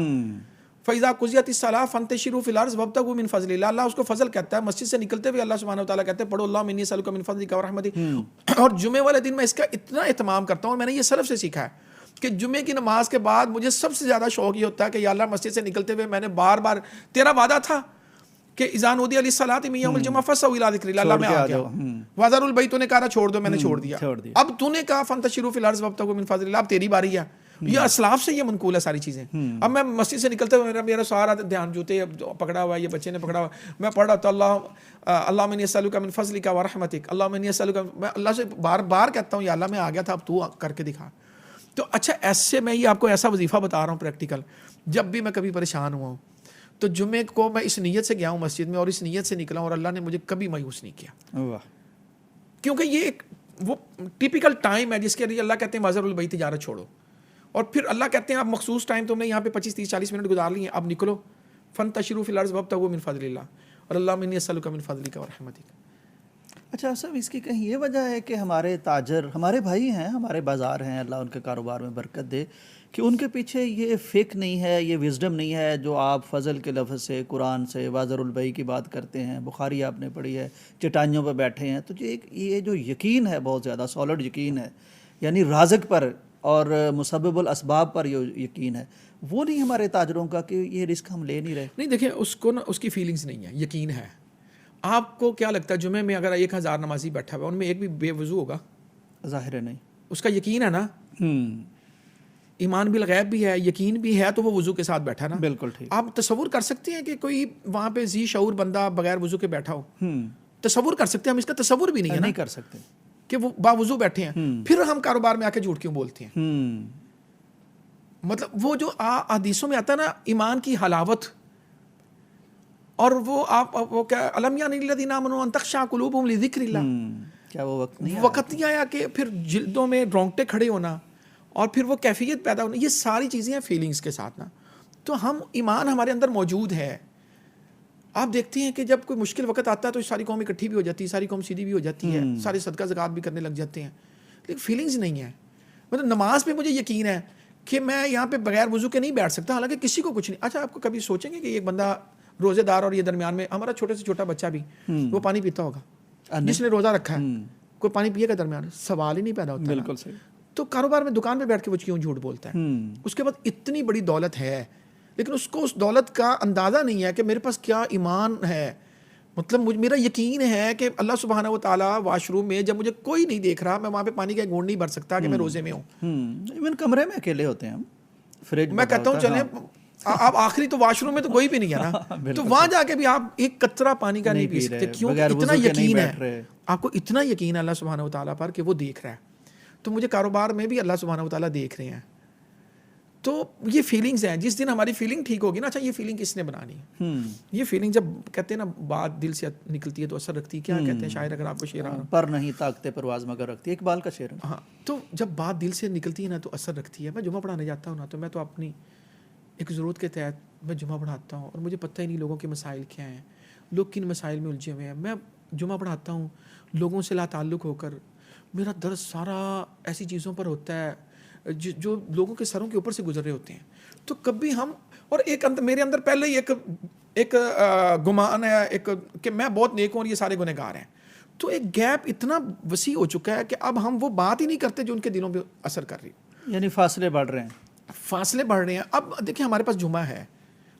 फ़इज़ा कुज़ियतिस सलाह फ़ंतशिरू फ़िल अर्ज़ वब्तगू मिन फ़ज़लिल्लाह। अल्लाह उसको फ़ज़ल कहता है। मस्जिद से निकलते हुए अल्लाह सुब्हानहू व तआला कहते हैं पढ़ो अल्लाहुम्मा इन्नी असअलुका मिन फ़ज़लिका व रहमतिक। और जुमे वाले दिन मैं इसका इतना एहतमाम करता हूँ, और मैंने ये सलफ़ से सीखा है कि जुमे की नमाज के बाद मुझे सबसे ज़्यादा शौक ये होता है कि या अल्लाह मस्जिद से निकलते हुए मैंने बार बार, तेरा वादा था कि इज़ा नूदिया लिस्सलाति मिन यौमिल जुमा फस्सऊ इला ज़िक्रिल्लाह, अल्लाह मैं आ गया। वज़रुल बैत, तूने कहा छोड़ दो, मैंने छोड़ दिया। अब तूने कहा फंतशिरू फिल अर्ज़ वब्तगू मिन फ़ज़लिल्लाह, अब तेरी बारी है। ये असलाफ से ये मनकूल है सारी चीज़ें। अब मैं मस्जिद से निकलते हुए मेरा सारा ध्यान जूते पकड़ा हुआ है, ये बच्चे ने पकड़ा हुआ, मैं पढ़ रहा था अल्लाहुम्मा इन्नी असअलुका मिन फ़ज़लिका व रहमतिक, अल्लाहुम्मा इन्नी असअलुका। मैं अल्लाह से बार बार कहता हूँ या अल्लाह मैं आ गया था, अब तू करके दिखा। तो अच्छा, ऐसे मैं ये आपको ऐसा वजीफ़ा बता रहा हूँ प्रैक्टिकल, जब भी मैं कभी परेशान हुआ हूँ तो जुमे को मैं इस नीयत से गया हूँ मस्जिद में और इस नीयत से निकला, और अल्लाह ने मुझे कभी मायूस नहीं किया। क्योंकि ये एक वो टिपिकल टाइम है जिसके लिए अल्लाह कहते हैं वज़रुल बैत, तिजारत छोड़ो, और फिर अल्लाह कहते हैं अब मखसूस टाइम तुमने यहाँ पे 25, 30, 40 मिनट गुजार लिए, अब निकलो फंतशिरू फिल अर्ज़ वब्तगू मिन फ़ज़लिल्लाह और अल्लाहुम्मा इन्नी असअलुका मिन फ़ज़लिका व रहमतिक। अच्छा सब इसकी कहीं ये वजह है कि हमारे ताजर हमारे भाई हैं, हमारे बाज़ार हैं, अल्लाह उनके कारोबार में बरकत दे, कि उनके पीछे ये फ़िक नहीं है, ये विज़डम नहीं है जो आप फ़ज़ल के लफ्ज़ से, कुरान से, वाज़रुल बई की बात करते हैं, बुखारी आपने पढ़ी है, चटाइयों पर बैठे हैं, तो ये जो यकीन है बहुत ज़्यादा सॉलिड यकीन है, यानी राज़िक पर और मुसब्बिबुल असबाब पर ये यकीन है, वो नहीं हमारे ताजरों का कि ये रिस्क हम ले नहीं रहे। नहीं देखिए, उसको ना उसकी फीलिंग्स नहीं है, यकीन है। आपको क्या लगता है जुमे में अगर 1000 नमाजी बैठा हुआ है उनमें एक भी बेवजू होगा? ज़ाहिर है नहीं। उसका यकीन है ना, ईमान बिल गैब भी है, यकीन भी है, तो वो वजू के साथ बैठा ना। बिल्कुल ठीक। आप तसव्वुर कर सकते हैं कि कोई वहाँ पे जी शऊर बंदा बगैर वजू के बैठा हो? तसव्वुर कर सकते हैं हम, इसका तसव्वुर भी नहीं है ना नहीं कर सकते कि वो बावजू बैठे हैं। फिर हम कारोबार में आके झूठ क्यों बोलते हैं? मतलब वो जो हदीसों में आता है ना, ईमान की हलावत, और वो क्या अलम यानी लल्लज़ीना आमनू अन तख़शअ क़ुलूबुहुम लिज़िक्रिल्लाह, क्या वो वक्त नहीं आया कि फिर जिल्दों में रोंगटे खड़े होना और फिर वो कैफियत पैदा होना, ये सारी चीज़ें हैं फीलिंग्स के साथ ना। तो हम ईमान हमारे अंदर मौजूद है। आप देखते हैं कि जब कोई मुश्किल वक्त आता है तो सारी कौम इकट्ठी भी हो जाती है, सारी कौम सीधी भी हो जाती है, सारे सदका ज़कात भी करने लग जाते हैं, लेकिन फीलिंग्स नहीं है। मतलब नमाज पे मुझे यकीन है कि मैं यहाँ पे बगैर वजू के नहीं बैठ सकता, हालांकि किसी को कुछ नहीं। अच्छा, आपको कभी सोचेंगे कि एक बंदा रोज़ेदार और ये दरमियान में हमारा छोटे से छोटा बच्चा भी वो पानी पीता होगा? जिसने रोज़ा रखा है कोई पानी पिएगा दरमियान? सवाल ही नहीं पैदा होता। बिल्कुल सही। तो कारोबार में दुकान पे बैठ के वो क्यों झूठ बोलता है? उसके बाद इतनी बड़ी दौलत है, लेकिन उसको उस दौलत का अंदाज़ा नहीं है कि मेरे पास क्या ईमान है। मतलब मेरा यकीन है कि अल्लाह सुब्हाना व तआला वाशरूम में जब मुझे कोई नहीं देख रहा, मैं वहाँ पे पानी का घूंट नहीं भर सकता कि मैं रोज़े में हूँ। इवन कमरे में अकेले होते हैं हम, फ्रिज मैं कहता हूँ चले आप आखिरी तो वाशरूम में तो कोई भी नहीं है ना, तो वहां जाके भी आप एक कतरा पानी का नहीं पी सकते। क्यों? इतना यकीन है आपको, इतना यकीन है अल्लाह सुब्हानहू व तआला पर कि वो देख रहा है। तो मुझे कारोबार में भी अल्लाह सुब्हानहू व तआला देख रहे हैं। तो ये फीलिंग्स हैं, जिस दिन हमारी फीलिंग ठीक होगी ना, अच्छा ये फीलिंग किसने बनानी है? ये फीलिंग जब कहते हैं ना बात दिल से निकलती है तो असर रखती है। क्या कहते हैं शायर, अगर आपको शेर पर नहीं ताकते परवाज़ मगर रखती है, इकबाल का शेर। हाँ, तो जब बात दिल से निकलती है ना तो असर रखती है। मैं जुमा पढ़ाने जाता हूँ ना, तो मैं तो अपनी एक ज़रूरत के तहत मैं जुमा पढ़ाता हूँ और मुझे पता ही नहीं लोगों के मसाइल क्या हैं, लोग किन मसाइल में उलझे हुए हैं। मैं जुमा पढ़ाता हूँ लोगों से लाताल्लुक़ होकर, मेरा दर्द सारा ऐसी चीज़ों पर होता है जो लोगों के सरों के ऊपर से गुजर रहे होते हैं। तो कभी हम, और एक मेरे अंदर पहले ही एक गुमान है एक कि मैं बहुत नेक हूँ और ये सारे गुनहगार हैं। तो एक गैप इतना वसी हो चुका है कि अब हम वो बात ही नहीं करते जो उनके दिलों पे असर कर रही। यानी फासले बढ़ रहे हैं, फासले बढ़ रहे हैं। अब देखिए हमारे पास जुमा है,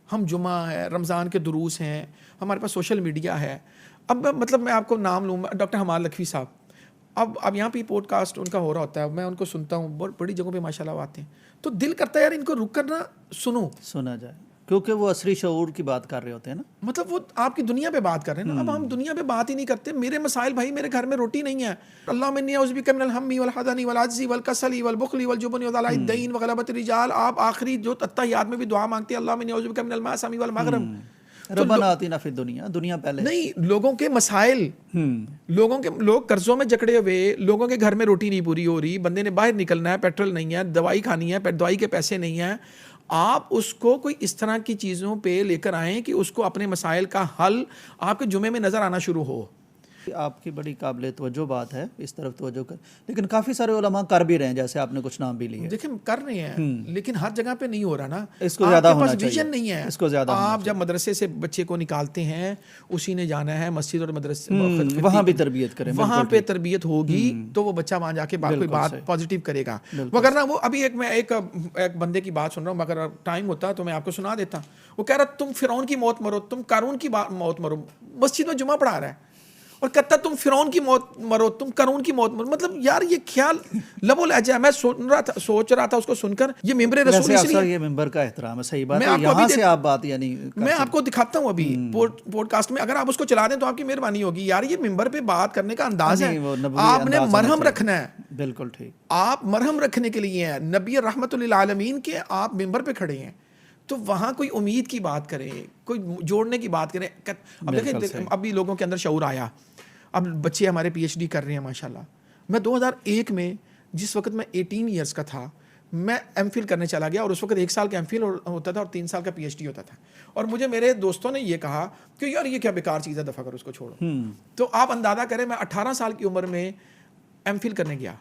हम जुमा है, रमज़ान के दुरूस हैं, हमारे पास सोशल मीडिया है। अब मतलब मैं आपको नाम लूँ, डॉक्टर हमार लखवी साहब, अब यहाँ पे पॉडकास्ट उनका हो रहा होता है, मैं उनको सुनता हूँ, बहुत बड़ी जगहों पे माशाल्लाह आते हैं, तो दिल करता है यार इनको रुक कर ना सुना जाए, क्योंकि वो असली शऊर की बात कर रहे होते हैं ना। मतलब वो आपकी दुनिया पे बात कर रहे हैं ना। अब हम दुनिया पे बात ही नहीं करते। मेरे मसाइल, भाई मेरे घर में रोटी नहीं है, अल्लाह मिन्नी औज़ु बिका मिनल हम्मी वल हज़नी वल अज्ज़ी वल कसली वल बुख़्ली वल जुबनी व ज़लाइद दईन व ग़लबति रिजाल। आप आखिरी जो अत्तहियात में भी दुआ मांगते हैं, अल्लाह मिन्नी औज़ु बिका मिनल मासमी वल मग़रम, रब्बना आतिना फिद दुनिया पहले नहीं। लोगों के मसाइल, लोग कर्जों में जकड़े हुए, लोगों के घर में रोटी नहीं पूरी हो रही, बंदे ने बाहर निकलना है, पेट्रोल नहीं है, दवाई खानी है, दवाई के पैसे नहीं है। आप उसको कोई इस तरह की चीज़ों पे लेकर आएँ कि उसको अपने मसाइल का हल आपके जुमे में नज़र आना शुरू हो। आपकी बड़ी काबिल तवज्जो बात है, इस तरफ तवज्जो कर, लेकिन काफ़ी सारे उलमा कर भी रहे हैं, जैसे आपने कुछ नाम भी लिए। देखिए कर रहे हैं, लेकिन हर जगह पे नहीं हो रहा ना। इसको ज़्यादा होना चाहिए, विजन नहीं है इसको ज़्यादा। आप जब मदरसे से बच्चे को निकालते हैं, उसी ने जाना है मस्जिद और मदरसे, वहाँ भी तरबियत करें, वहाँ पे तरबियत होगी तो वो बच्चा वहाँ जाके कोई बात पॉजिटिव करेगा। मगर ना वो अभी मैं एक बंदे की बात सुन रहा हूँ, मगर टाइम होता तो मैं आपको सुना देता। वो कह रहा तुम फिरौन की मौत मरो, तुम कारून की मौत मरो, मस्जिद में जुमा पढ़ा रहा है और कहता तुम फिरौन की मौत मरो, तुम कारून की मौत मरो। मतलब यार ये ख्याल लबो लहजा। मैं सोच रहा था उसको सुनकर, ये मिंबर रसूल इसलिए, ये मिंबर का एहतराम है, सही बात है। यहाँ से आप बात यानी मैं आपको दिखाता हूँ अभी पॉडकास्ट में, अगर आप उसको चला दें तो आपकी मेहरबानी होगी। यार ये मिंबर पे बात करने का अंदाज है, आपने मरहम रखना है। बिल्कुल ठीक, आप मरहम रखने के लिए हैं, नबी रहमतुल लिल आलमीन के आप मिंबर पे खड़े हैं, तो वहाँ कोई उम्मीद की बात करें, कोई जोड़ने की बात करें। अब देखिए अभी लोगों के अंदर शऊर आया, अब बच्चे हमारे PhD कर रहे हैं माशाल्लाह। मैं 2001 में जिस वक्त मैं 18 ईयर्स का था, मैं एमफिल करने चला गया, और उस वक्त 1 साल का एमफिल होता था और 3 साल का पीएचडी होता था। और मुझे मेरे दोस्तों ने ये कहा कि यार ये क्या बेकार चीज़ है, दफ़ा कर उसको छोड़ो। तो आप अंदाज़ा करें, मैं 18 साल की उम्र में एमफिल करने गया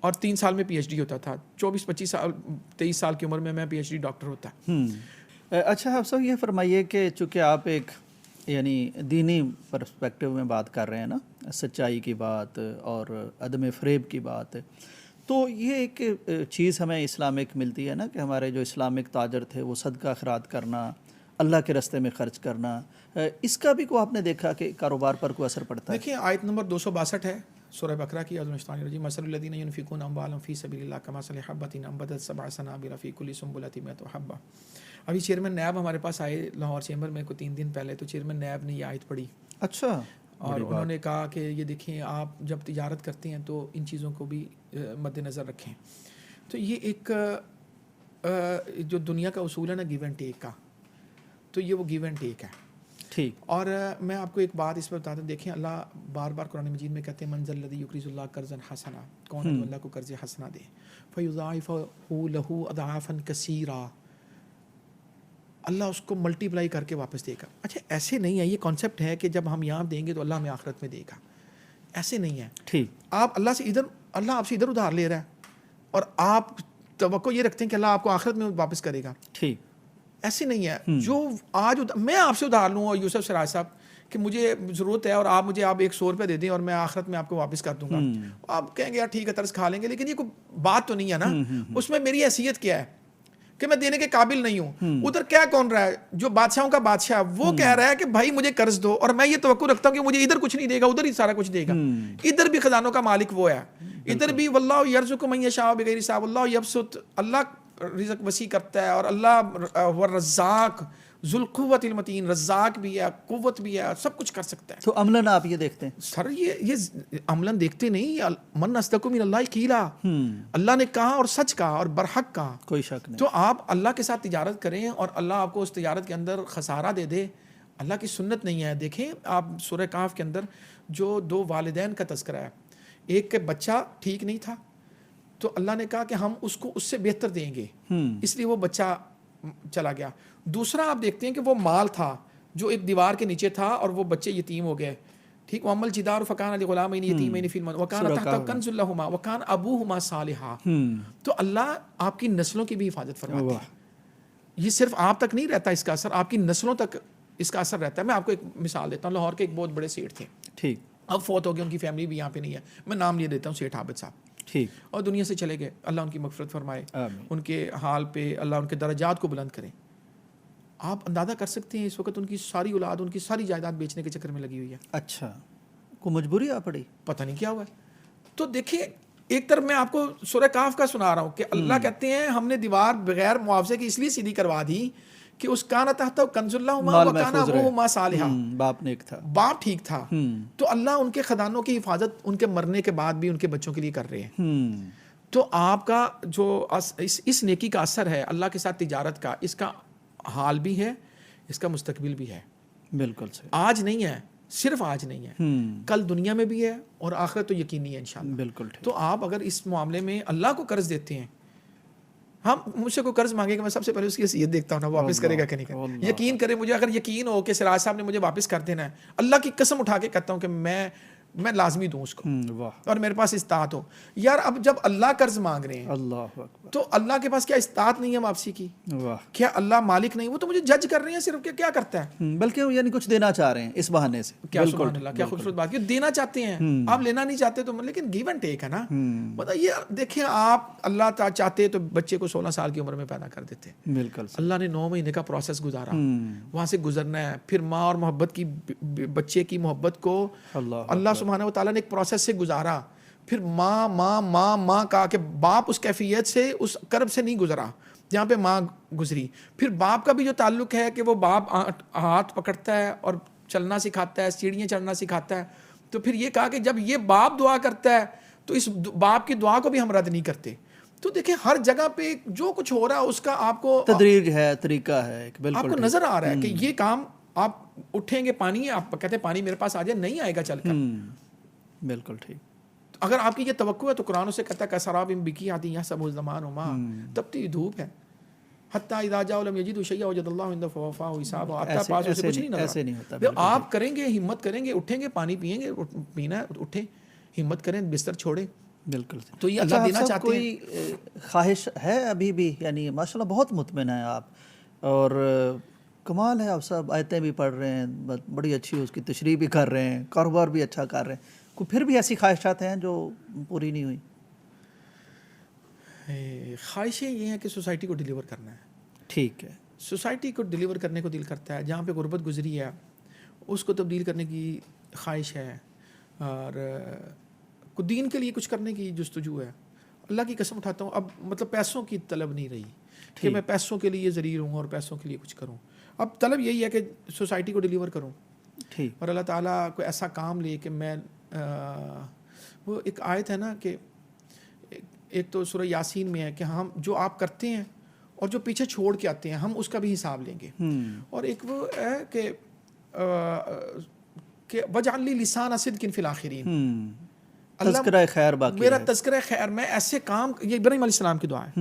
और 3 साल में पीएचडी होता था। 24-25 साल 23 साल की उम्र में मैं पीएचडी डॉक्टर होता। अच्छा, आप सब ये फरमाइए कि चूँकि आप एक यानी दीनी पर्सपेक्टिव में बात कर रहे हैं ना, सच्चाई की बात और अदम फ़रेब की बात, तो ये एक चीज़ हमें इस्लामिक मिलती है ना कि हमारे जो इस्लामिक ताजर थे वो सदका खैरात करना, अल्लाह के रास्ते में ख़र्च करना, इसका भी को आपने देखा कि कारोबार पर कोई असर पड़ता है? देखिए, आयत नंबर 262 है सूरह बकरा की, अज़ुल मसलुल्लज़ीना युनफ़िक़ूना अम्वालहुम फ़ी सबीलिल्लाह कमसली हब्बतिन अम्बतत सबअ सनाबिला फ़ी कुल्ली सुंबुलतिन मिअतु हब्बा। अभी चेयरमैन नैब हमारे पास आए लाहौर चैम्बर में, को 3 दिन पहले, तो चेयरमैन नैब ने ये आयत पढ़ी। अच्छा। और उन्होंने कहा कि ये देखिए, आप जब तिजारत करते हैं तो इन चीज़ों को भी मद्देनज़र रखें। तो ये एक जो दुनिया का उसूल है ना, गिव एंड टेक का, तो ये वो गिव एंड टेक है। ठीक। और मैं आपको एक बात इस पर बताता हूँ। देखें, अल्लाह बार बार कुरान मजीद में कहते हैं, मंज़ल लज़ी युक़रिज़ुल्लाह कर्ज़न हसना, कौन है जो अल्लाह को कर्ज़ हसना दे, फ़युज़ाइफ़हु लहू अज़आफ़न कसीरा, अल्लाह उसको मल्टीप्लाई करके वापस देगा। अच्छा, ऐसे नहीं है, ये कॉन्सेप्ट है कि जब हम यहाँ देंगे तो अल्लाह हमें आखिरत में देगा, ऐसे नहीं है। ठीक। आप अल्लाह आपसे इधर उधार ले रहा है और आप तवक्को ये रखते हैं कि अल्लाह आपको आखिरत में वापस करेगा। ठीक। ऐसे नहीं है। जो आज मैं आपसे उधार लूँ, और यूसुफ सिराज साहब कि मुझे ज़रूरत है और आप मुझे 100 रुपये दे दें और मैं आखिरत में आपको वापस कर दूंगा, आप कहेंगे यार ठीक है, तरस खा लेंगे, लेकिन ये कोई बात तो नहीं है ना। उसमें मेरी हैसियत क्या है कि मैं देने के काबिल नहीं हूँ। उधर क्या कौन रहा है, जो बादशाहों का बादशाह, वो कह रहा है कि भाई मुझे कर्ज दो, और मैं ये तवक्को रखता हूँ कि मुझे इधर कुछ नहीं देगा, उधर ही सारा कुछ देगा। इधर भी खजानों का मालिक वो है, इधर भी वल्लाहु यरज़ुक़ु मन यशाअ बिग़ैरि हिसाब, वल्लाहु यबसुत, अल्लाह रिज़्क़ वसी करता है, और अल्लाह हुवा रज़्ज़ाक़ ज़ुल क़ुव्वतिल मतीन, रज़्ज़ाक़ भी है, कुव्वत भी है, सब कुछ कर सकता है। तो अमलन आप ये देखते हैं? सर ये अमलन देखते नहीं, मन अस्दक़ु मिनल्लाहि क़ीला, अल्लाह ने कहा और सच कहा और बरहक कहा, कोई शक नहीं। तो आप अल्लाह के साथ तिजारत करें और अल्लाह आपको उस तिजारत के अंदर खसारा दे दे, अल्लाह की सुन्नत नहीं है। देखें आप सूरह काफ के अंदर जो 2 वालिदैन का तज़किरा है, एक के बच्चा ठीक नहीं था तो अल्लाह ने कहा कि हम उसको उससे बेहतर देंगे, इसलिए वो बच्चा चला गया। दूसरा आप देखते हैं कि वो माल था जो एक दीवार के नीचे था और वो बच्चे यतीम हो गए। ठीक, वमल जिदार फ़कान लिग़ुलामैन यतीमैन फ़िल मदीना वकान तहतहु कंज़ुल लहुमा वकान अबूहुमा सालिहा। तो अल्लाह आपकी नस्लों की भी हिफाजत फरमाता है। ये सिर्फ आप तक नहीं रहता इसका असर, आपकी नस्लों तक इसका असर रहता है। मैं आपको एक मिसाल देता हूँ। लाहौर के एक बहुत बड़े सेठ थे, ठीक, अब फौत हो गए, उनकी फैमिली भी यहाँ पे नहीं है, मैं नाम ले देता हूँ, सेठ आबिद साहब, ठीक, और दुनिया से चले गए। अल्लाह उनकी मग़फ़िरत फरमाए, उनके हाल पे अल्लाह उनके दर्जात को बुलंद करे। आप अंदाज़ा कर सकते हैं इस वक्त उनकी सारी औलाद, उनकी सारी जायदाद बेचने के चक्कर में लगी हुई है। अच्छा, को मजबूरी आ पड़ी, पता नहीं क्या हुआ है। तो देखिए, एक तरफ मैं आपको सूरह काफ का सुना रहा हूँ कि अल्लाह कहते हैं हमने दीवार बगैर मुआवजे की इसलिए सीधी करवा दी कि उस काना तहत कंजुल्लाहुमा व काना अबूहुमा सालिहा, बाप नेक था, बाप ठीक था, तो अल्लाह उनके खजानों की हिफाजत उनके मरने के बाद भी उनके बच्चों के लिए कर रहे हैं। तो आपका जो इस नेकी का असर है अल्लाह के साथ तिजारत का, इसका हाल भी है, इसका मुस्तकबिल भी है। बिल्कुल सही। आज नहीं है, सिर्फ आज नहीं है, कल दुनिया में भी है और आखिरत तो यकीनी है इंशाल्लाह। बिल्कुल ठीक। तो आप अगर इस मामले में अल्लाह को कर्ज देते हैं, हम मुझसे कोई कर्ज मांगेगा, मैं सबसे पहले उसकी हैसियत देखता हूँ ना, वापस करेगा कि नहीं करेगा। यकीन करें मुझे, अगर यकीन हो कि सिराज साहब ने मुझे वापस कर देना है, अल्लाह की कसम उठा के कहता हूँ कि मैं लाजमी दूं उसको, और मेरे पास इस्तात हो। यार अब जब अल्लाह कर्ज मांग रहे हैं, अल्लाह अकबर, तो अल्लाह के पास क्या इस्तात नहीं है वापसी की? वाह, क्या अल्लाह मालिक नहीं? वो तो मुझे जज कर रहे हैं सिर्फ, क्या करता है, बल्कि वो यानी कुछ देना चाह रहे हैं इस बहाने से। क्या सुभान अल्लाह, क्या खूबसूरत बात, क्यों देना चाहते हैं आप, लेना नहीं चाहते तो, लेकिन गिव एंड टेक है ना। मतलब ये देखिए, आप अल्लाह चाहते तो बच्चे को 16 साल की उम्र में पैदा कर देते। बिल्कुल, अल्लाह ने 9 महीने का प्रोसेस गुजारा, वहां से गुजरना है, फिर माँ और मोहब्बत की, बच्चे की मोहब्बत को अल्लाह सुब्हानहू व तआला ने एक प्रोसेस से गुजारा, फिर माँ माँ माँ माँ कहा कि बाप उस कैफियत से, उस कर्ब से नहीं गुजरा जहाँ पे माँ गुजरी। फिर बाप का भी जो ताल्लुक है कि वो बाप हाथ पकड़ता है और चलना सिखाता है, सीढ़ियाँ चढ़ना सिखाता है। तो फिर ये कहा कि जब ये बाप दुआ करता है तो इस बाप की दुआ को भी हम रद्द नहीं करते। तो देखिए, हर जगह पे जो कुछ हो रहा है उसका आपको तदरीज है, तरीका है, बिल्कुल आपको नजर आ रहा है कि ये काम आप उठेंगे, पानी है, आप कहते हैं पानी मेरे पास आ जाए, नहीं आएगा चलकर। बिल्कुल ठीक। अगर आपकी ये तवक्को है तो कुरान से कहता है कसराब बिकी आती यहाँ सब ज़मान उमा, तब तो ये धूप है। हत्ता इज़ा जाअ लम यजिदु शैय्अन वजदल्लाहु इंदहु फवफ़ाहु हिसाब, आपके पास उसे कुछ नहीं नजर, ऐसे नहीं होता। तो आप करेंगे, हिम्मत करेंगे, उठेंगे, पानी पिएंगे, पीना है उठे, हिम्मत करें, बिस्तर छोड़े, बिल्कुल। तो ये अल्लाह देना चाहते हैं। कोई ख्वाहिश है अभी भी, यानी माशाल्लाह बहुत मुतमिन है आप, और कमाल है, आप सब आयतें भी पढ़ रहे हैं, बड़ी अच्छी उसकी तशरीह भी कर रहे हैं, कारोबार भी अच्छा कर रहे हैं, कोई फिर भी ऐसी ख्वाहिशात हैं जो पूरी नहीं हुई? ख्वाहिशें ये हैं कि सोसाइटी को डिलीवर करना है। ठीक है, सोसाइटी को डिलीवर करने को दिल करता है, जहाँ पे गुर्बत गुजरी है उसको तब्दील करने की ख्वाहिश है, और दीन के लिए कुछ करने की जुस्तजू है। अल्लाह की कसम उठाता हूँ, अब मतलब पैसों की तलब नहीं रही कि मैं पैसों के लिए ज़रीर हूँ और पैसों के लिए कुछ करूँ। अब तलब यही है कि सोसाइटी को डिलीवर करूँ, ठीक। और अल्लाह ताला को ऐसा काम ले कि मैं वो एक आयत है ना कि एक तो सूरह यासीन में है कि हम जो आप करते हैं और जो पीछे छोड़ के आते हैं हम उसका भी हिसाब लेंगे, और एक वो है कि वजअलनी लिसान सिद्किन फिल आखिरीन, तज़किरा खैर बाकी मेरा है। तज़किरा खैर, मैं ऐसे काम, ये इब्राहीम अलैहिस्सलाम की दुआ है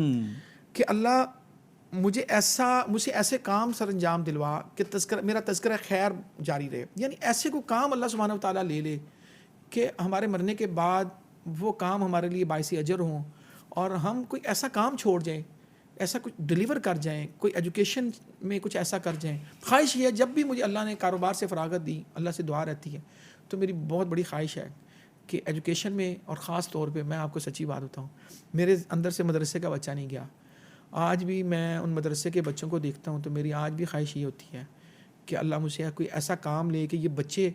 कि अल्लाह मुझे ऐसे काम सर अंजाम दिलवा कि मेरा तज़किरा खैर जारी रहे, यानी ऐसे को काम अल्लाह सुब्हानहू व तआला ले ले कि हमारे मरने के बाद वो काम हमारे लिए बाइस अजर हों, और हम कोई ऐसा काम छोड़ जाएं, ऐसा कुछ डिलीवर कर जाएं, कोई एजुकेशन में कुछ ऐसा कर जाएं। ख्वाहिश ये है, जब भी मुझे अल्लाह ने कारोबार से फ़रागत दी, अल्लाह से दुआ रहती है, तो मेरी बहुत बड़ी ख्वाहिश है कि एजुकेशन में, और ख़ास तौर पे मैं आपको सच्ची बात बताऊँ, मेरे अंदर से मदरसे का बच्चा नहीं गया। आज भी मैं उन मदरसे के बच्चों को देखता हूँ तो मेरी आज भी ख्वाहिश ये होती है कि अल्लाह मुझे कोई ऐसा काम ले कि ये बच्चे,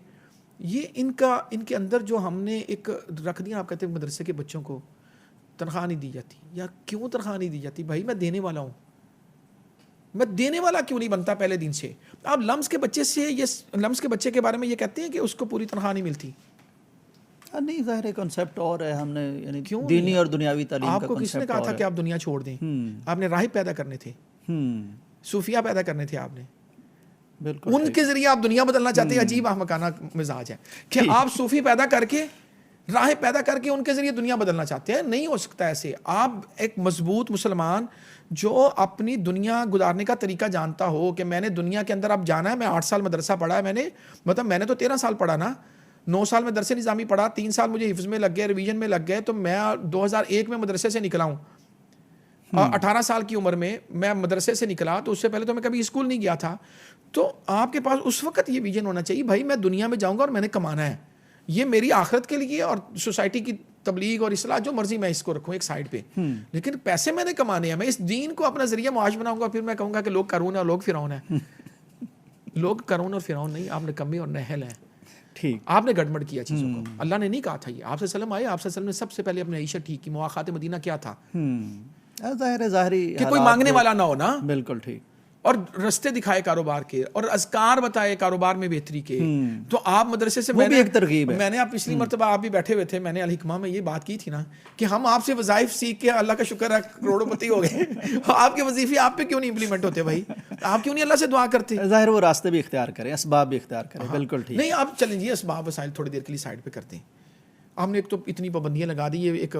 ये इनके अंदर जो हमने एक रख दिया, आप कहते हैं मदरसे के बच्चों को तनख्वाह नहीं दी जाती। यार क्यों तनख्वाह नहीं दी जाती? भाई मैं देने वाला हूँ, मैं देने वाला क्यों नहीं बनता पहले दिन से? आप लम्स के बच्चे से, ये लम्स के बच्चे के बारे में ये कहते हैं कि उसको पूरी तनख्वाह नहीं मिलती। नहीं, ज़ाहिर है कॉन्सेप्ट और है, हमने यानी क्यों दीनी और दुनियावी तालीम का आपको किसने कहा था कि आप दुनिया छोड़ दें? आपने राहिब पैदा करने थे, सूफिया पैदा करने थे आपने, बिल्कुल उनके जरिए आप दुनिया बदलना चाहते हैं। अजीब अहमकाना मिजाज है कि आप सूफी पैदा करके, राहिब पैदा करके उनके जरिए दुनिया बदलना चाहते हैं। नहीं हो सकता ऐसे। आप एक मजबूत मुसलमान जो अपनी दुनिया गुजारने का तरीका जानता हो कि मैंने दुनिया के अंदर अब जाना है। मैं 8 साल मदरसा पढ़ा है, मैंने तो 13 साल पढ़ा ना, 9 साल में दरसे निज़ामी पढ़ा, 3 साल मुझे हिफ्ज़ में लग गए, रिवीजन में लग गए, तो मैं 2001 में मदरसे से निकला हूँ। 18 साल की उम्र में मैं मदरसे से निकला, तो उससे पहले तो मैं कभी स्कूल नहीं गया था। तो आपके पास उस वक्त ये विजन होना चाहिए, भाई मैं दुनिया में जाऊँगा और मैंने कमाना है, ये मेरी आखिरत के लिए, और सोसाइटी की तबलीग और इसलाह जो मर्जी मैं इसको रखूँ एक साइड पे, लेकिन पैसे मैंने कमाने हैं। मैं इस दीन को अपना जरिया मुआश बनाऊंगा, फिर मैं कहूँगा कि लोग कारून है और लोग फिरौन है। लोग कारून और फिरौन नहीं, आपने कमी और नहल है। ठीक, आपने गड़बड़ किया चीज़ों को। अल्लाह ने नहीं कहा था ये। आपसे सल्लम आए, आपसे सल्लम ने सबसे पहले अपनी ईशत ठीक की। मुआखात मदीना क्या था? ज़ाहिरी कि कोई मांगने वाला ना हो ना। बिल्कुल ठीक। और रास्ते दिखाए कारोबार के, और अज़कार बताए कारोबार में बेहतरी के। तो आप मदरसे से, मैंने एक तरगीब है। मैंने आप पिछली मरतबा आप भी बैठे हुए थे, मैंने अल हिकमा में ये बात की थी ना कि हम आपसे वज़ाइफ सीख के अल्लाह का शुक्र है करोड़पति हो गए। आपके वजीफे आप पे क्यों नहीं इंप्लीमेंट होते भाई? आप क्यों नहीं अल्लाह से दुआ करते? ज़ाहिर वो रास्ते भी इख्तियार करें, असबाब भी इख्तियार करें। बिल्कुल ठीक। नहीं, आप चलें जी, असबाब वसाइल थोड़ी देर के लिए साइड पे करते हैं। हमने एक तो इतनी पाबंदियाँ लगा दी, ये एक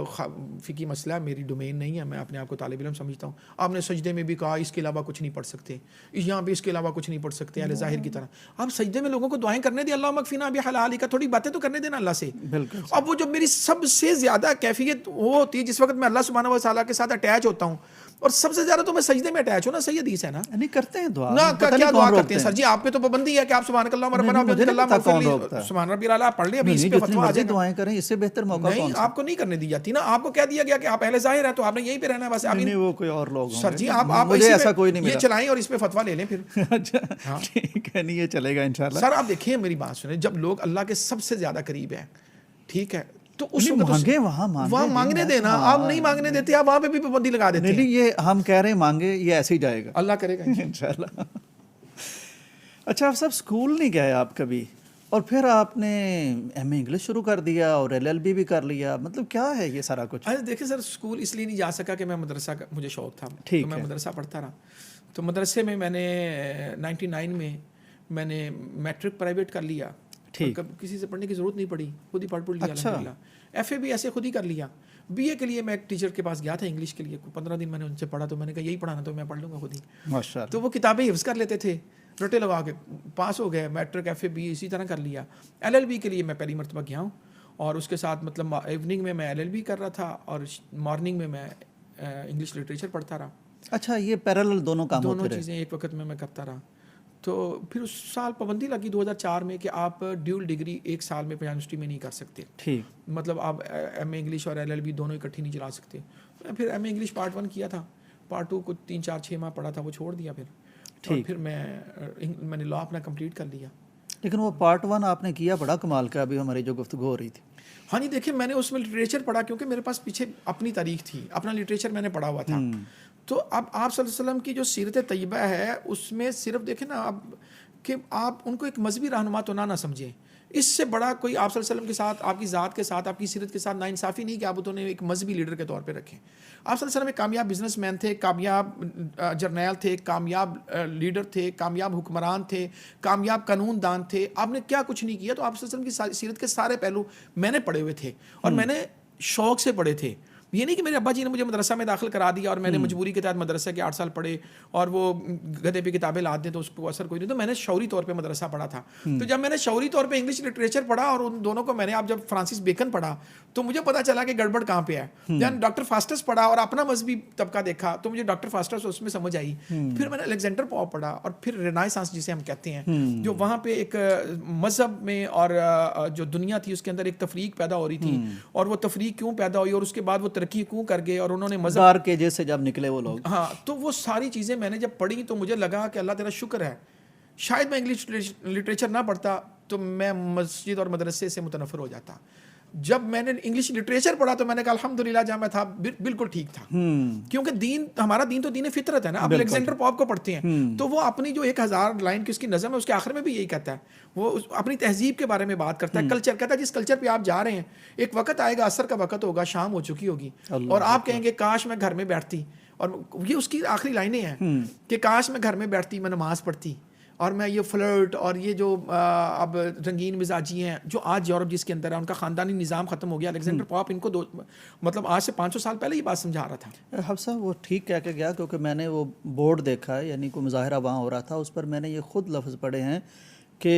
फ़िकी मसला है, मेरी डोमेन नहीं है, मैं अपने आप को तालिब इल्म समझता हूँ। आपने सजदे में भी कहा इसके अलावा कुछ नहीं पढ़ सकते, यहाँ भी इसके अलावा कुछ नहीं पढ़ सकते, अहले ज़ाहिर की तरह। आप सजदे में लोगों को दुआएं करने दें, अल्लाह मगफिना भी हलाली का, थोड़ी बातें तो करने देना अल्लाह से। बिल्कुल। अब वो जो मेरी सबसे ज़्यादा कैफियत वो होती है जिस वक्त मैं अल्लाह सुब्हानहू व तआला के साथ अटैच होता हूँ, और सबसे ज़्यादा तो मैं सजदे में अटैच हूँ ना। सही हदीस है ना, नहीं करते हैं दुआ ना क्या दुआ करते हैं सर जी? आप पे तो पाबंदी है कि आप सुभान अल्लाह रब्बना सुभान रब्बिल आला पढ़ लिया, अभी इस पे फतवा आ जाएगा। दुआएं करें, इससे बेहतर मौका नहीं, आपको नहीं करने दी जाती ना। आपको कह दिया गया कि आप अहले ज़ाहिर है तो आपने यहीं पे रहना है बस। नहीं, वो कोई और लोग सर जी आप मुझे ऐसा कोई नहीं ये चलाएं और इस पे फतवा ले लें फिर। अच्छा ठीक है, नहीं ये चलेगा इंशाल्लाह। सर आप देखिए मेरी बात सुने, जब लोग अल्लाह के सबसे ज्यादा करीब है, ठीक है, तो उस मांगे वहाँ मांगने देना। आप नहीं मांगने देते, आप वहाँ पे भी पाबंदी लगा देते हैं। नहीं, ये हम कह रहे हैं मांगे, ये ऐसे ही जाएगा, अल्लाह करेगा इंशाल्लाह। अच्छा, आप सब स्कूल नहीं गए आप कभी, और फिर आपने एमए इंग्लिश शुरू कर दिया और एलएलबी भी कर लिया, मतलब क्या है ये सारा कुछ? अरे देखिए सर, स्कूल इसलिए नहीं जा सका कि मैं मदरसा का मुझे शौक था, तो मैं मदरसा पढ़ता रहा। तो मदरसे में मैंने 99 में मैंने मैट्रिक प्राइवेट कर लिया। ठीक, किसी से पढ़ने की जरूरत नहीं पड़ी, खुद ही पढ़ लिया। अच्छा। FA भी ऐसे खुद ही कर लिया। BA के लिए मैं एक टीचर के पास गया था इंग्लिश के लिए, 15 दिन मैंने उनसे पढ़ा, तो मैंने कहा यही पढ़ाना तो मैं पढ़ लूँगा खुद ही। माशाल्लाह। तो वो किताबें हिफ्ज़ कर लेते थे, रटे लगा के पास हो गए, मैट्रिक FA BA इसी तरह कर लिया। LLB के लिए मैं पहली मरतबा गया हूँ, और उसके साथ मतलब इवनिंग में मैं LLB कर रहा था और मॉर्निंग में मैं इंग्लिश लिटरेचर पढ़ता रहा। अच्छा, ये पैरेलल दोनों काम दोनों होते रहे। चीज़ें एक वक्त में मैं करता रहा। तो फिर उस साल पाबंदी लगी 2004 में कि आप ड्यूल डिग्री एक साल में पंजाब यूनिवर्सिटी में नहीं कर सकते। ठीक। मतलब आप MA इंग्लिश और LLB दोनों इकट्ठी नहीं चला सकते। मैं फिर MA इंग्लिश पार्ट 1 किया था, पार्ट 2 कुछ 3-4-6 माह पढ़ा था, वो छोड़ दिया फिर। और फिर मैंने लॉ अपना कंप्लीट कर लिया। लेकिन वो पार्ट 1 आपने किया, बड़ा कमाल का, अभी हमारी जो गुफ्तगू हो रही थी। हाँ जी, देखिए मैंने उसमें लिटरेचर पढ़ा क्योंकि मेरे पास पीछे अपनी तारीख थी, अपना लिटरेचर मैंने पढ़ा हुआ था। तो अब आप सल्लल्लाहु अलैहि वसल्लम की जो सीरत तैयबा है उसमें सिर्फ देखें ना आप कि आप उनको एक मजहबी रहनुमा तो ना समझें, इससे बड़ा कोई आप सल्लल्लाहु अलैहि वसल्लम के साथ, आपकी ज़ात के साथ, आपकी सीरत के साथ नाइंसाफ़ी नहीं कि आप उन्हें एक मजहबी लीडर के तौर पे रखें। आप सल्लल्लाहु अलैहि वसल्लम एक कामयाब बिजनेसमैन थे, कामयाब जर्नैल थे, कामयाब लीडर थे, कामयाब हुक्मरान थे, कामयाब कानूनदान थे। आपने क्या कुछ नहीं किया। तो आप सल्लल्लाहु अलैहि वसल्लम की सीरत के सारे पहलू मैंने पढ़े हुए थे, और मैंने शौक़ से पढ़े थे। ये नहीं कि मेरे अब्बा जी ने मुझे मदरसा में दाखिल करा दिया और मैंने मजबूरी के तहत मदरसा के 8 साल पढ़े और वो गधे पे किताबें लाद दें तो उसको असर कोई नहीं। तो मैंने शौरी तौर पे मदरसा पढ़ा था। तो जब मैंने शौरी तौर पे इंग्लिश लिटरेचर पढ़ा और उन दोनों को मैंने, आप जब फ्रांसिस बेकन पढ़ा तो मुझे पता चला कि गड़बड़ कहाँ पे है। जब डॉक्टर फास्टस पढ़ा और अपना मजहबी तबका देखा तो मुझे डॉक्टर फास्टस उसमें समझ आई। फिर मैंने अलेक्जेंडर पॉप पढ़ा और फिर रेनाइसांस जिसे हम कहते हैं, जो वहाँ पे एक मजहब में और जो दुनिया थी उसके अंदर एक तफरीक पैदा हो रही थी, और वो तफरीक क्यों पैदा हुई और उसके बाद वो तरक्की क्यों कर गए और उन्होंने मज़हब के जैसे जब निकले वो लोग। हाँ, तो वो सारी चीज़ें मैंने जब पढ़ी तो मुझे लगा कि अल्लाह तेरा शुक्र है, शायद मैं इंग्लिश लिटरेचर ना पढ़ता तो मैं मस्जिद और मदरसे से मुतनफ़र हो जाता। जब मैंने इंग्लिश लिटरेचर पढ़ा तो मैंने कहा अल्हम्दुलिल्लाह जहाँ मैं था बिल्कुल ठीक था। क्योंकि दीन, हमारा दीन तो दीन फितरत है ना। अब अलेक्जेंडर पॉप को पढ़ते हैं तो वो अपनी जो 1000 लाइन की उसकी नज़म है उसके आखिर में भी यही कहता है, वो अपनी तहजीब के बारे में बात करता है, कल्चर कहता है जिस कल्चर पे आप जा रहे हैं एक वक्त आएगा, असर का वक्त होगा, शाम हो चुकी होगी और आप कहेंगे काश मैं घर में बैठती, और ये उसकी आखिरी लाइनें हैं कि काश मैं घर में बैठती, मैं नमाज पढ़ती, और मैं ये फ्लर्ट और ये जो अब रंगीन मिजाजी हैं जो आज यूरोप जिसके अंदर है, उनका ख़ानदानी निज़ाम ख़त्म हो गया। अलेक्जेंडर पॉप इनको मतलब आज से 500 साल पहले ये बात समझा रहा था। हफ्सा वो ठीक कह के गया, क्योंकि मैंने वो बोर्ड देखा है, यानी कोई मुजाहरा वहाँ हो रहा था, उस पर मैंने ये खुद लफ्ज़ पढ़े हैं कि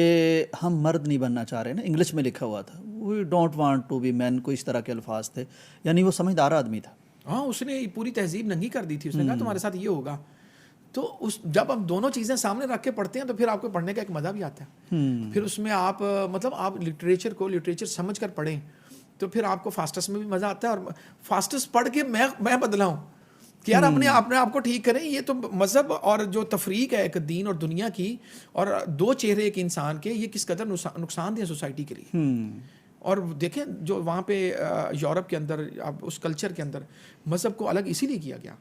हम मर्द नहीं बनना चाह रहे ना, इंग्लिश में लिखा हुआ था, we don't want to be man, कोई इस तरह के अल्फाज थे। यानी वो समझदार आदमी था। हाँ, उसने पूरी तहजीब नंगी कर दी थी। उसने कहा तुम्हारे साथ ये होगा। तो उस जब हम दोनों चीज़ें सामने रख के पढ़ते हैं तो फिर आपको पढ़ने का एक मज़ा भी आता है। फिर उसमें आप मतलब आप लिटरेचर समझ कर पढ़ें तो फिर आपको फास्टस में भी मज़ा आता है, और फास्टस पढ़ के मैं बदला हूँ कि यार अपने आप को ठीक करें। ये तो मज़हब और जो तफरीक है एक दीन और दुनिया की, और दो चेहरे एक इंसान के, ये किस कदर नुकसानदेह सोसाइटी के लिए। और देखें जो वहाँ पे यूरोप के अंदर अब उस कल्चर के अंदर मज़हब को अलग इसीलिए किया गया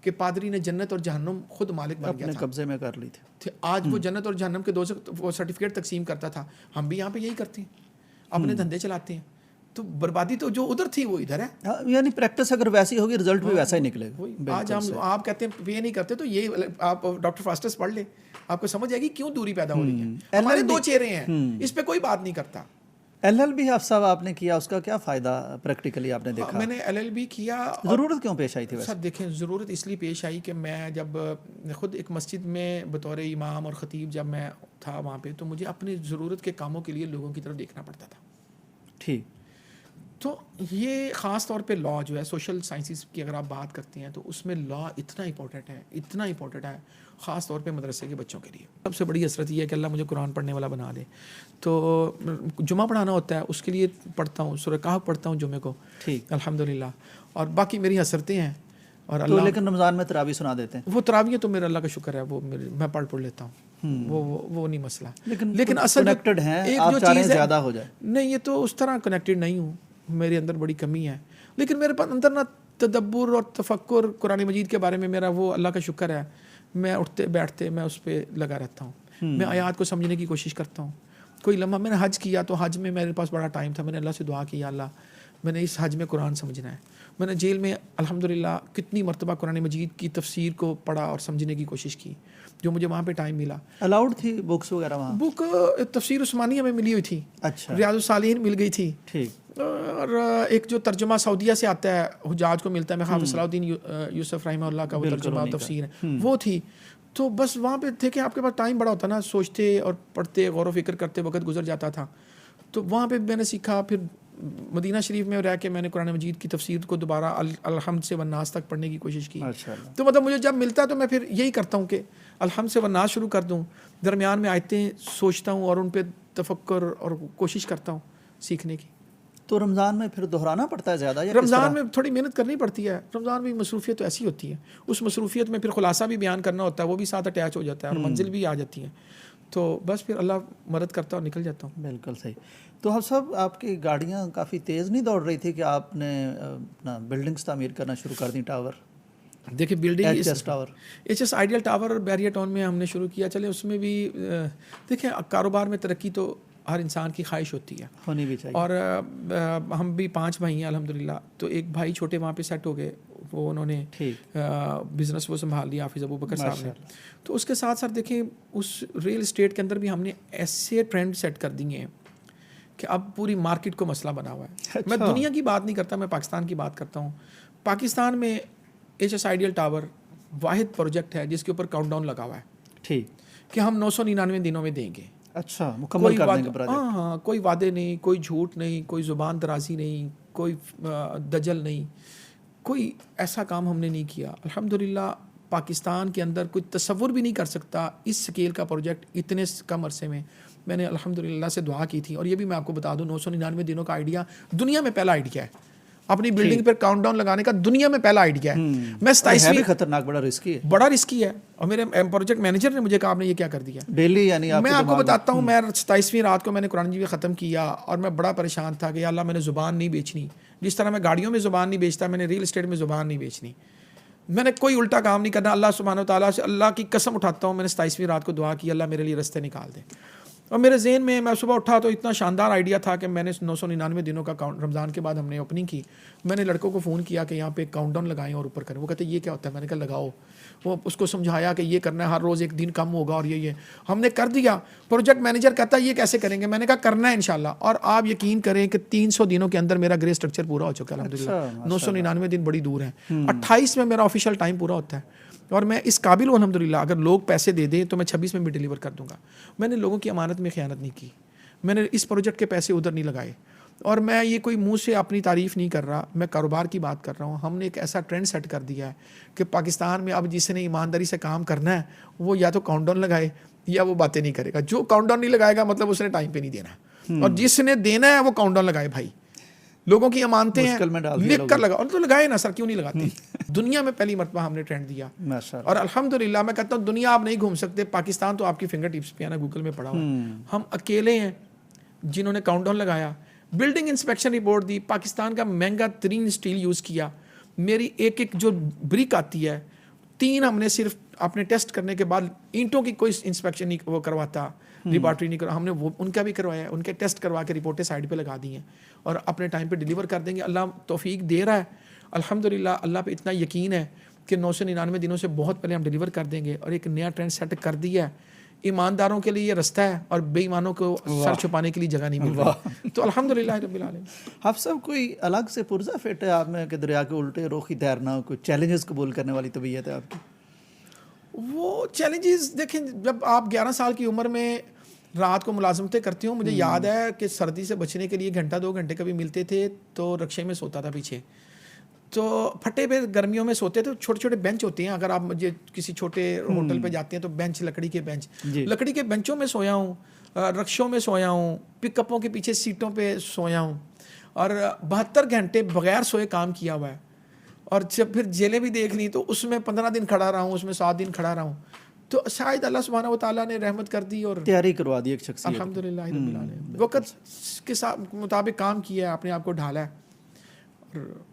कि पादरी ने जन्नत और जहन्नुम खुद मालिक बन गया था, कब्जे में कर ली थी। आज वो जन्नत और जहन्नुम के वो सर्टिफिकेट तकसीम करता था। हम भी यहाँ पे यही करते हैं, अपने धंधे चलाते हैं। तो बर्बादी तो जो उधर थी वो इधर है। यानी प्रैक्टिस अगर वैसी होगी रिजल्ट भी वैसा ही निकलेगा। आज हम आप कहते हैं पे नहीं करते, तो ये आप डॉक्टर फास्टस पढ़ ले, आपको समझ आएगी क्यों दूरी पैदा हो रही है। हमारे दो चेहरे हैं, इस पे कोई बात नहीं करता। LLB हफ्सा आपने किया, उसका क्या फ़ायदा प्रैक्टिकली आपने देखा? मैंने LLB किया। ज़रूरत क्यों पेश आई थी वैसे? सर देखें, ज़रूरत इसलिए पेश आई कि मैं जब ख़ुद एक मस्जिद में बतौर इमाम और ख़तीब जब मैं था वहाँ पे, तो मुझे अपनी ज़रूरत के कामों के लिए लोगों की तरफ देखना पड़ता था। ठीक। तो ये ख़ास तौर पे लॉ जो है, सोशल साइंसेस की अगर आप बात करते हैं तो उसमें लॉ इतना इंपॉर्टेंट है ख़ास तौर पे मदरसे के बच्चों के लिए। सबसे बड़ी हसरत ये है कि अल्लाह मुझे कुरान पढ़ने वाला बना दे। तो जुमा पढ़ाना होता है, उसके लिए पढ़ता हूँ, सूरह कहफ पढ़ता हूँ जुमे को, ठीक अल्हम्दुलिल्लाह। और बाकी मेरी हसरतें हैं। और अल्लाह, लेकिन रमज़ान में तरावी सुना देते हैं। वो तरावी तो मेरा अल्लाह का शुक्र है, वो मैं पढ़ लेता हूँ, वो नहीं मसला। लेकिन असल कनेक्टेड हैं, आप चाह रहे हैं ज़्यादा हो जाए। नहीं, ये तो उस तरह कनेक्टेड नहीं हूँ, मेरे अंदर बड़ी कमी है। लेकिन मेरे पास अंदर ना तदब्बुर और तफक्कुर कुरान मजीद के बारे में मेरा वो अल्लाह का शुक्र है, मैं उठते बैठते मैं उस पर लगा रहता हूँ। मैं आयात को समझने की कोशिश करता हूँ। कोई लम्हा मैंने हज किया तो हज में मेरे पास बड़ा टाइम था, मैंने अल्लाह से दुआ की, अल्लाह मैंने इस हज में कुरान समझना है। मैंने जेल में अल्हम्दुलिल्लाह कितनी मरतबा कुरान मजीद की तफसीर को पढ़ा और समझने की कोशिश की, जो मुझे वहाँ पे टाइम मिला। अलाउड थी बुक्स वगैरह वहाँ? बुक तफसीर उस्मानिया में मिली हुई थी, अच्छा, रियाजुस सालिहीन मिल गई थी, ठीक। और एक जो तर्जुमा सऊदीया से आता है हुजाज को मिलता है, मैं हाफिज सलाउद्दीन यूसुफ रहमतुल्लाह का वो बिल्कुल तर्जुमा उन्हीं का। तफसीर है, वो थी। तो बस वहाँ पे थे कि आपके पास टाइम बड़ा होता ना, सोचते और पढ़ते गौर व फिक्र करते वक्त गुजर जाता था। तो वहाँ पे मैंने सीखा। फिर मदीना शरीफ में रह के मैंने कुरान मजीद की तफसीर को दोबारा अलहम्द से वन्नास तक पढ़ने की कोशिश की। माशाअल्लाह। तो मतलब मुझे जब मिलता है तो मैं फिर यही करता हूँ कि अलहम्द से वन्नास शुरू कर दूँ, दरमियान में आयतें सोचता हूँ और उन पर तफक्कर और कोशिश करता हूँ सीखने की। तो रमज़ान में फिर दोहराना पड़ता है ज़्यादा या रमज़ान में थोड़ी मेहनत करनी पड़ती है। रमज़ान में मसरूफियत तो ऐसी होती है, उस मसरूफियत में फिर खुलासा भी बयान करना होता है, वो भी साथ अटैच हो जाता है और मंजिल भी आ जाती है। तो बस फिर अल्लाह मदद करता है और निकल जाता हूँ। बिल्कुल सही। तो हम सब आपकी गाड़ियाँ काफ़ी तेज़ नहीं दौड़ रही थी कि आपने अपना बिल्डिंग्स तामीर करना शुरू कर दी? टावर, देखिए building HS tower, HS ideal tower और बैरियर टाउन में हमने शुरू किया। चले उसमें भी देखिए कारोबार में तरक्की तो हर इंसान की ख्वाहिश होती है, होनी भी चाहिए। और हम भी 5 भाई हैं अल्हम्दुलिल्लाह। तो एक भाई छोटे वहाँ पे सेट हो गए, वो उन्होंने बिज़नेस वो संभाल लिया, हाफिज़ अबू बकर साहब ने। तो उसके साथ साथ देखें उस रियल इस्टेट के अंदर भी हमने ऐसे ट्रेंड सेट कर दिए हैं कि अब पूरी मार्केट को मसला बना हुआ है। अच्छा। मैं दुनिया की बात नहीं करता, मैं पाकिस्तान की बात करता हूँ। पाकिस्तान में HS आइडियल टावर वाहिद प्रोजेक्ट है जिसके ऊपर काउंटडाउन लगा हुआ है, ठीक, कि हम 999 दिनों में देंगे। अच्छा, मुकम्मल कर देंगे प्रोजेक्ट। हाँ, कोई वादे नहीं, कोई झूठ नहीं, कोई ज़ुबान दराजी नहीं, कोई दजल नहीं, कोई ऐसा काम हमने नहीं किया। अल्हम्दुलिल्लाह पाकिस्तान के अंदर कोई तसव्वुर भी नहीं कर सकता इस स्केल का प्रोजेक्ट इतने कम अरसे में। मैंने अल्हम्दुलिल्लाह से दुआ की थी, और ये भी मैं आपको बता दूं 999 दिनों का आइडिया दुनिया में पहला आइडिया है। अपनी बिल्डिंग पर काउंटडाउन लगाने का दुनिया में पहला आइडिया है। मैं 27वीं, खतरनाक, बड़ा रिस्की है, बड़ा रिस्की है। और मेरे प्रोजेक्ट मैनेजर ने मुझे कहा आपने ये क्या कर दिया डेली, यानी मैं आपको बताता हूँ। मैं 27वीं रात को मैंने कुरान मजीद ख़त्म किया और मैं बड़ा परेशान था कि या अल्लाह मैंने ज़ुबान नहीं बेचनी। जिस तरह मैं गाड़ियों में ज़ुबान नहीं बेचता, मैंने रियल इस्टेट में ज़ुबान नहीं बेचनी। मैंने कोई उल्टा काम नहीं करना। अल्लाह सुब्हानो तआला से अल्लाह की कसम उठाता हूँ, मैंने 27वीं रात को दुआ की अल्लाह मेरे लिए रास्ते निकाल दे। और मेरे ज़हन में मैं सुबह उठा तो इतना शानदार आइडिया था कि मैंने 999 दिनों का काउंट, रमज़ान के बाद हमने ओपनिंग की। मैंने लड़कों को फ़ोन किया कि यहाँ पे काउंटडाउन लगाएं और ऊपर करें। वो कहते ये क्या होता है? मैंने कहा लगाओ। वो उसको समझाया कि ये करना है, हर रोज़ एक दिन कम होगा और ये हमने कर दिया। प्रोजेक्ट मैनेजर कहता है ये कैसे करेंगे? मैंने कहा करना है इंशाल्लाह। और आप यकीन करें कि 300 दिनों के अंदर मेरा ग्रे स्ट्रक्चर पूरा हो चुका है अल्हम्दुलिल्लाह। 999 दिन बड़ी दूर है। 28 में मेरा ऑफिशियल टाइम पूरा होता है और मैं इस काबिल हूँ अल्हम्दुलिल्लाह। अगर लोग पैसे दे दें तो मैं 26 में भी डिलीवर कर दूंगा। मैंने लोगों की अमानत में ख़यानत नहीं की। मैंने इस प्रोजेक्ट के पैसे उधर नहीं लगाए। और मैं ये कोई मुंह से अपनी तारीफ़ नहीं कर रहा, मैं कारोबार की बात कर रहा हूँ। हमने एक ऐसा ट्रेंड सेट कर दिया है कि पाकिस्तान में अब जिसने ईमानदारी से काम करना है वो या तो काउंटडाउन लगाए या वो बातें नहीं करेगा। जो काउंटडाउन नहीं लगाएगा मतलब उसने टाइम पे नहीं देना, और जिसने देना है वो काउंटडाउन लगाए। भाई लोगों की अमानतें हैं, लिख कर लगा, और तो लगाए ना सर, क्यों नहीं लगाते? दुनिया में पहली मरतबा हमने ट्रेंड दिया और अल्हम्दुलिल्लाह मैं कहता हूँ दुनिया आप नहीं घूम सकते, पाकिस्तान तो आपकी फिंगर टिप्स पे है ना, गूगल में पड़ा हुआ है। हम अकेले हैं जिन्होंने काउंटडाउन लगाया, बिल्डिंग इंस्पेक्शन रिपोर्ट दी, पाकिस्तान का महंगा तरीन स्टील यूज़ किया। मेरी एक एक जो ब्रिक आती है 3 हमने सिर्फ अपने टेस्ट करने के बाद, ईंटों की कोई इंस्पेक्शन नहीं वो करवाता, रिबार्टरी नहीं करवा, हमने वो उनका भी करवाया, उनके टेस्ट करवा के रिपोर्टें साइड पे लगा दी हैं और अपने टाइम पे डिलीवर कर देंगे। अल्लाह तौफीक दे रहा है अल्हम्दुलिल्लाह। अल्लाह पे इतना यकीन है कि 999 दिनों से बहुत पहले हम डिलीवर कर देंगे और एक नया ट्रेंड सेट कर दिया है। ईमानदारों के लिए ये रास्ता है और बेईमानों को सर छुपाने के लिए जगह नहीं मिल रही। तो अल्हम्दुलिल्लाह रब्बिल आलमीन। आप सब कोई अलग से पुर्जा फिट है आप में कि दरिया के उल्टे रोखी तैरना, कोई चैलेंजेस कबूल करने वाली तबीयत है आपकी? वो चैलेंजेस देखें, जब आप 11 साल की उम्र में रात को मुलाजमतें करती हूँ, मुझे याद है कि सर्दी से बचने के लिए 1-2 घंटे कभी मिलते थे तो रक्शे में सोता था पीछे। तो फटे पे गर्मियों में सोते थे। छोटे छोटे बेंच होते हैं, अगर आप मुझे किसी छोटे होटल पे जाते हैं तो बेंच, लकड़ी के बेंच, लकड़ी के बेंचों में सोया हूँ, रक्शों में सोया हूँ, पिकअपों के पीछे सीटों पे सोया हूँ और 72 घंटे बगैर सोए काम किया हुआ है। और जब फिर जेलें भी देख ली तो उसमें 15 दिन खड़ा रहा हूँ, उसमें 7 दिन खड़ा रहा हूँ। तो शायद अल्लाह सुब्हानहू व तआला ने रहमत कर दी और तैयारी करवा दी एक शख्सियत। अल्हम्दुलिल्लाह रब्बिल आलमीन। वक्त के साथ मुताबिक काम किया है, अपने आप को ढाला है और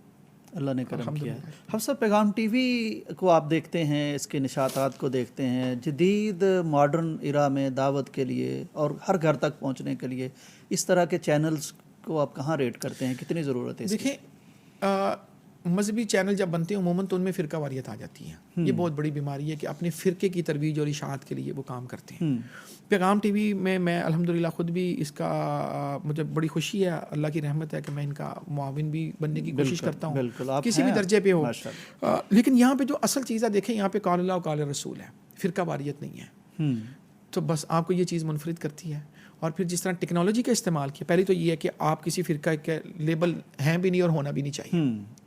अल्लाह ने करम किया है। हम सब पैगाम टीवी को आप देखते हैं, इसके निशातात को देखते हैं, जदीद मॉडर्न इरा में दावत के लिए और हर घर तक पहुंचने के लिए इस तरह के चैनल्स को आप कहाँ रेट करते हैं, कितनी ज़रूरत है इसकी? देखिए मजहबी चैनल जब बनते हैं उमूमन तो उनमें फ़िरका वारियत आ जाती है। ये बहुत बड़ी बीमारी है कि अपने फ़िरके की तरवीज और इशाअत के लिए वो काम करते हैं। पैगाम टीवी में मैं अल्हम्दुलिल्लाह ख़ुद भी इसका मुझे बड़ी खुशी है, अल्लाह की रहमत है कि मैं इनका मुआविन भी बनने की कोशिश करता हूँ किसी भी दर्जे पे हो। लेकिन यहाँ पे जो असल चीज़ है देखें, यहाँ पे क़ाल अल्लाह व क़ाल रसूल है, फ़िरका वारियत नहीं है। तो बस आपको ये चीज़ मुनफरिद करती है। और फिर जिस तरह टेक्नोलॉजी का इस्तेमाल किया, पहले तो ये है कि आप किसी फ़िरका के लेबल हैं भी नहीं और होना भी नहीं चाहिए।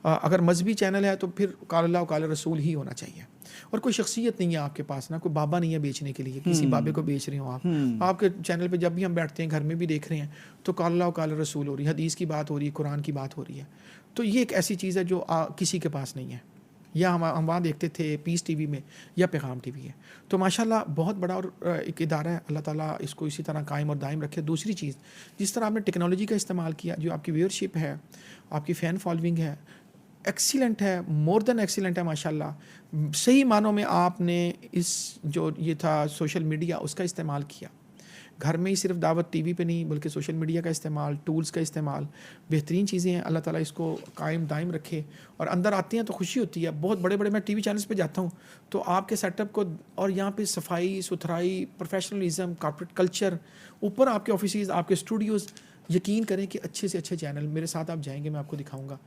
अगर मजहबी चैनल है तो फिर क़ाल अल्लाह व क़ाल रसूल ही होना चाहिए। और कोई शख्सियत नहीं है आपके पास ना, कोई बाबा नहीं है बेचने के लिए, किसी बाबे को बेच रहे हो आप। आपके चैनल पे जब भी हम बैठते हैं, घर में भी देख रहे हैं, तो क़ाल अल्लाह व क़ाल रसूल हो रही है, हदीस की बात हो रही है, कुरान की बात हो रही है। तो ये एक ऐसी चीज़ है जो किसी के पास नहीं है। या हम वहाँ देखते थे पीस टीवी में या पैगाम टीवी है। तो माशाल्लाह बहुत बड़ा और एक इदारा है, अल्लाह ताला इसको इसी तरह कायम और दायम रखे। दूसरी चीज़, जिस तरह आपने टेक्नोलॉजी का इस्तेमाल किया, जो आपकी व्यूअरशिप है, आपकी फ़ैन फॉलोइंग है, एक्सीलेंट है, मोर देन एक्सीलेंट है माशाल्लाह। सही मानों में आपने इस जो ये था सोशल मीडिया, उसका इस्तेमाल किया। घर में ही सिर्फ दावत टीवी पे नहीं बल्कि सोशल मीडिया का इस्तेमाल, टूल्स का इस्तेमाल, बेहतरीन चीज़ें हैं। अल्लाह ताला इसको कायम दायम रखे। और अंदर आती हैं तो खुशी होती है। बहुत बड़े बड़े मैं टीवी चैनल्स पे जाता हूँ तो आपके सेटअप को और यहाँ पे सफाई सुथराई, प्रोफेशनलिज्म, कॉर्पोरेट कल्चर, ऊपर आपके ऑफिस, आपके स्टूडियोज़, यकीन करें कि अच्छे से अच्छे चैनल, मेरे साथ आप जाएंगे, मैं आपको दिखाऊंगा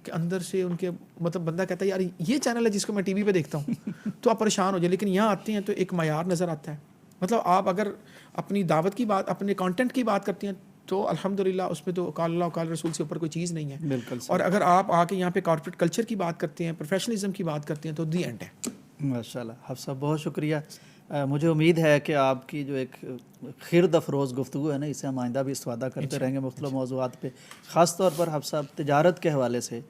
कि अंदर से उनके मतलब बंदा कहता है यार ये चैनल है जिसको मैं टीवी पे देखता हूँ तो आप परेशान हो जाए। लेकिन यहाँ आते हैं तो एक मयार नज़र आता है। मतलब आप अगर अपनी दावत की बात, अपने कंटेंट की बात करती हैं तो अल्हम्दुलिल्लाह उसमें तो क़ाल अल्लाह व क़ाल रसूल से ऊपर कोई चीज़ नहीं है। बिल्कुल। और अगर आप आके यहाँ पे कॉर्पोरेट कल्चर की बात करते हैं, प्रोफेशनलिज्म की बात करते हैं तो दी एंड है। माशाल्लाह हाफ़िज़ साहब, बहुत शुक्रिया। मुझे उम्मीद है कि आपकी जो एक खिरद अफरोज़ गुफ्तगू है ना, इसे हम आइंदा भी इस्तेमाल करते रहेंगे मुख्तलिफ़ मौज़ूआत पे। ख़ास तौर पर हाफ़िज़ साहब तिजारत के हवाले से,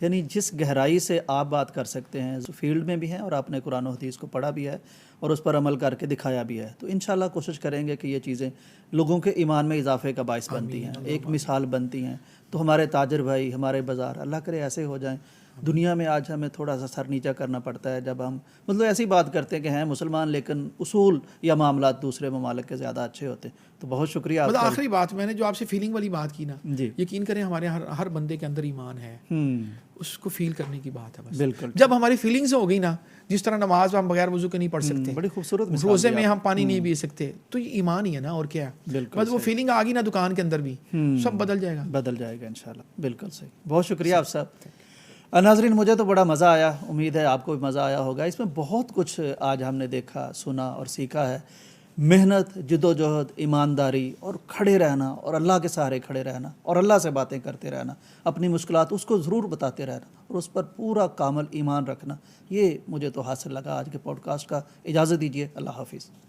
यानी जिस गहराई से आप बात कर सकते हैं, फील्ड में भी हैं और आपने कुरान और हदीस को पढ़ा भी है और उस पर अमल करके दिखाया भी है। तो इंशाल्लाह कोशिश करेंगे कि ये चीज़ें लोगों के ईमान में इजाफे का बाइस बनती हैं, एक मिसाल बनती हैं। तो हमारे ताजर भाई, हमारे बाज़ार, अल्लाह करे ऐसे हो जाएं। दुनिया में आज हमें थोड़ा सा सर नीचा करना पड़ता है जब हम मतलब ऐसी बात करते हैं कि हैं मुसलमान लेकिन उसूल या मामलात दूसरे ममालिक के ज़्यादा अच्छे होते हैं। तो बहुत शुक्रिया। मतलब आखिरी बात मैंने जो आपसे फीलिंग वाली बात की ना जी, यकीन करें हमारे हर बंदे के अंदर ईमान है, उसको फील करने की बात है बस। बिल्कुल। जब हमारी फीलिंग्स हो गई ना, जिस तरह नमाज हम बगैर वजू के नहीं पढ़ सकते, बड़ी खूबसूरत रोज़े में हम पानी नहीं पी सकते, तो ये ईमान ही है ना, और क्या है। बिल्कुल। बस वो फीलिंग आ गई ना दुकान के अंदर भी, सब बदल जाएगा इंशाल्लाह। बिल्कुल सही, बहुत शुक्रिया आप साहब। नाज़रीन, मुझे तो बड़ा मज़ा आया, उम्मीद है आपको भी मज़ा आया होगा। इसमें बहुत कुछ आज हमने देखा, सुना और सीखा है। मेहनत, जिद्दोजहद, ईमानदारी और खड़े रहना और अल्लाह के सहारे खड़े रहना और अल्लाह से बातें करते रहना, अपनी मुश्किलात उसको ज़रूर बताते रहना और उस पर पूरा कामल ईमान रखना, ये मुझे तो हासिल लगा आज के पॉडकास्ट का। इजाज़त दीजिए, अल्लाह हाफिज़।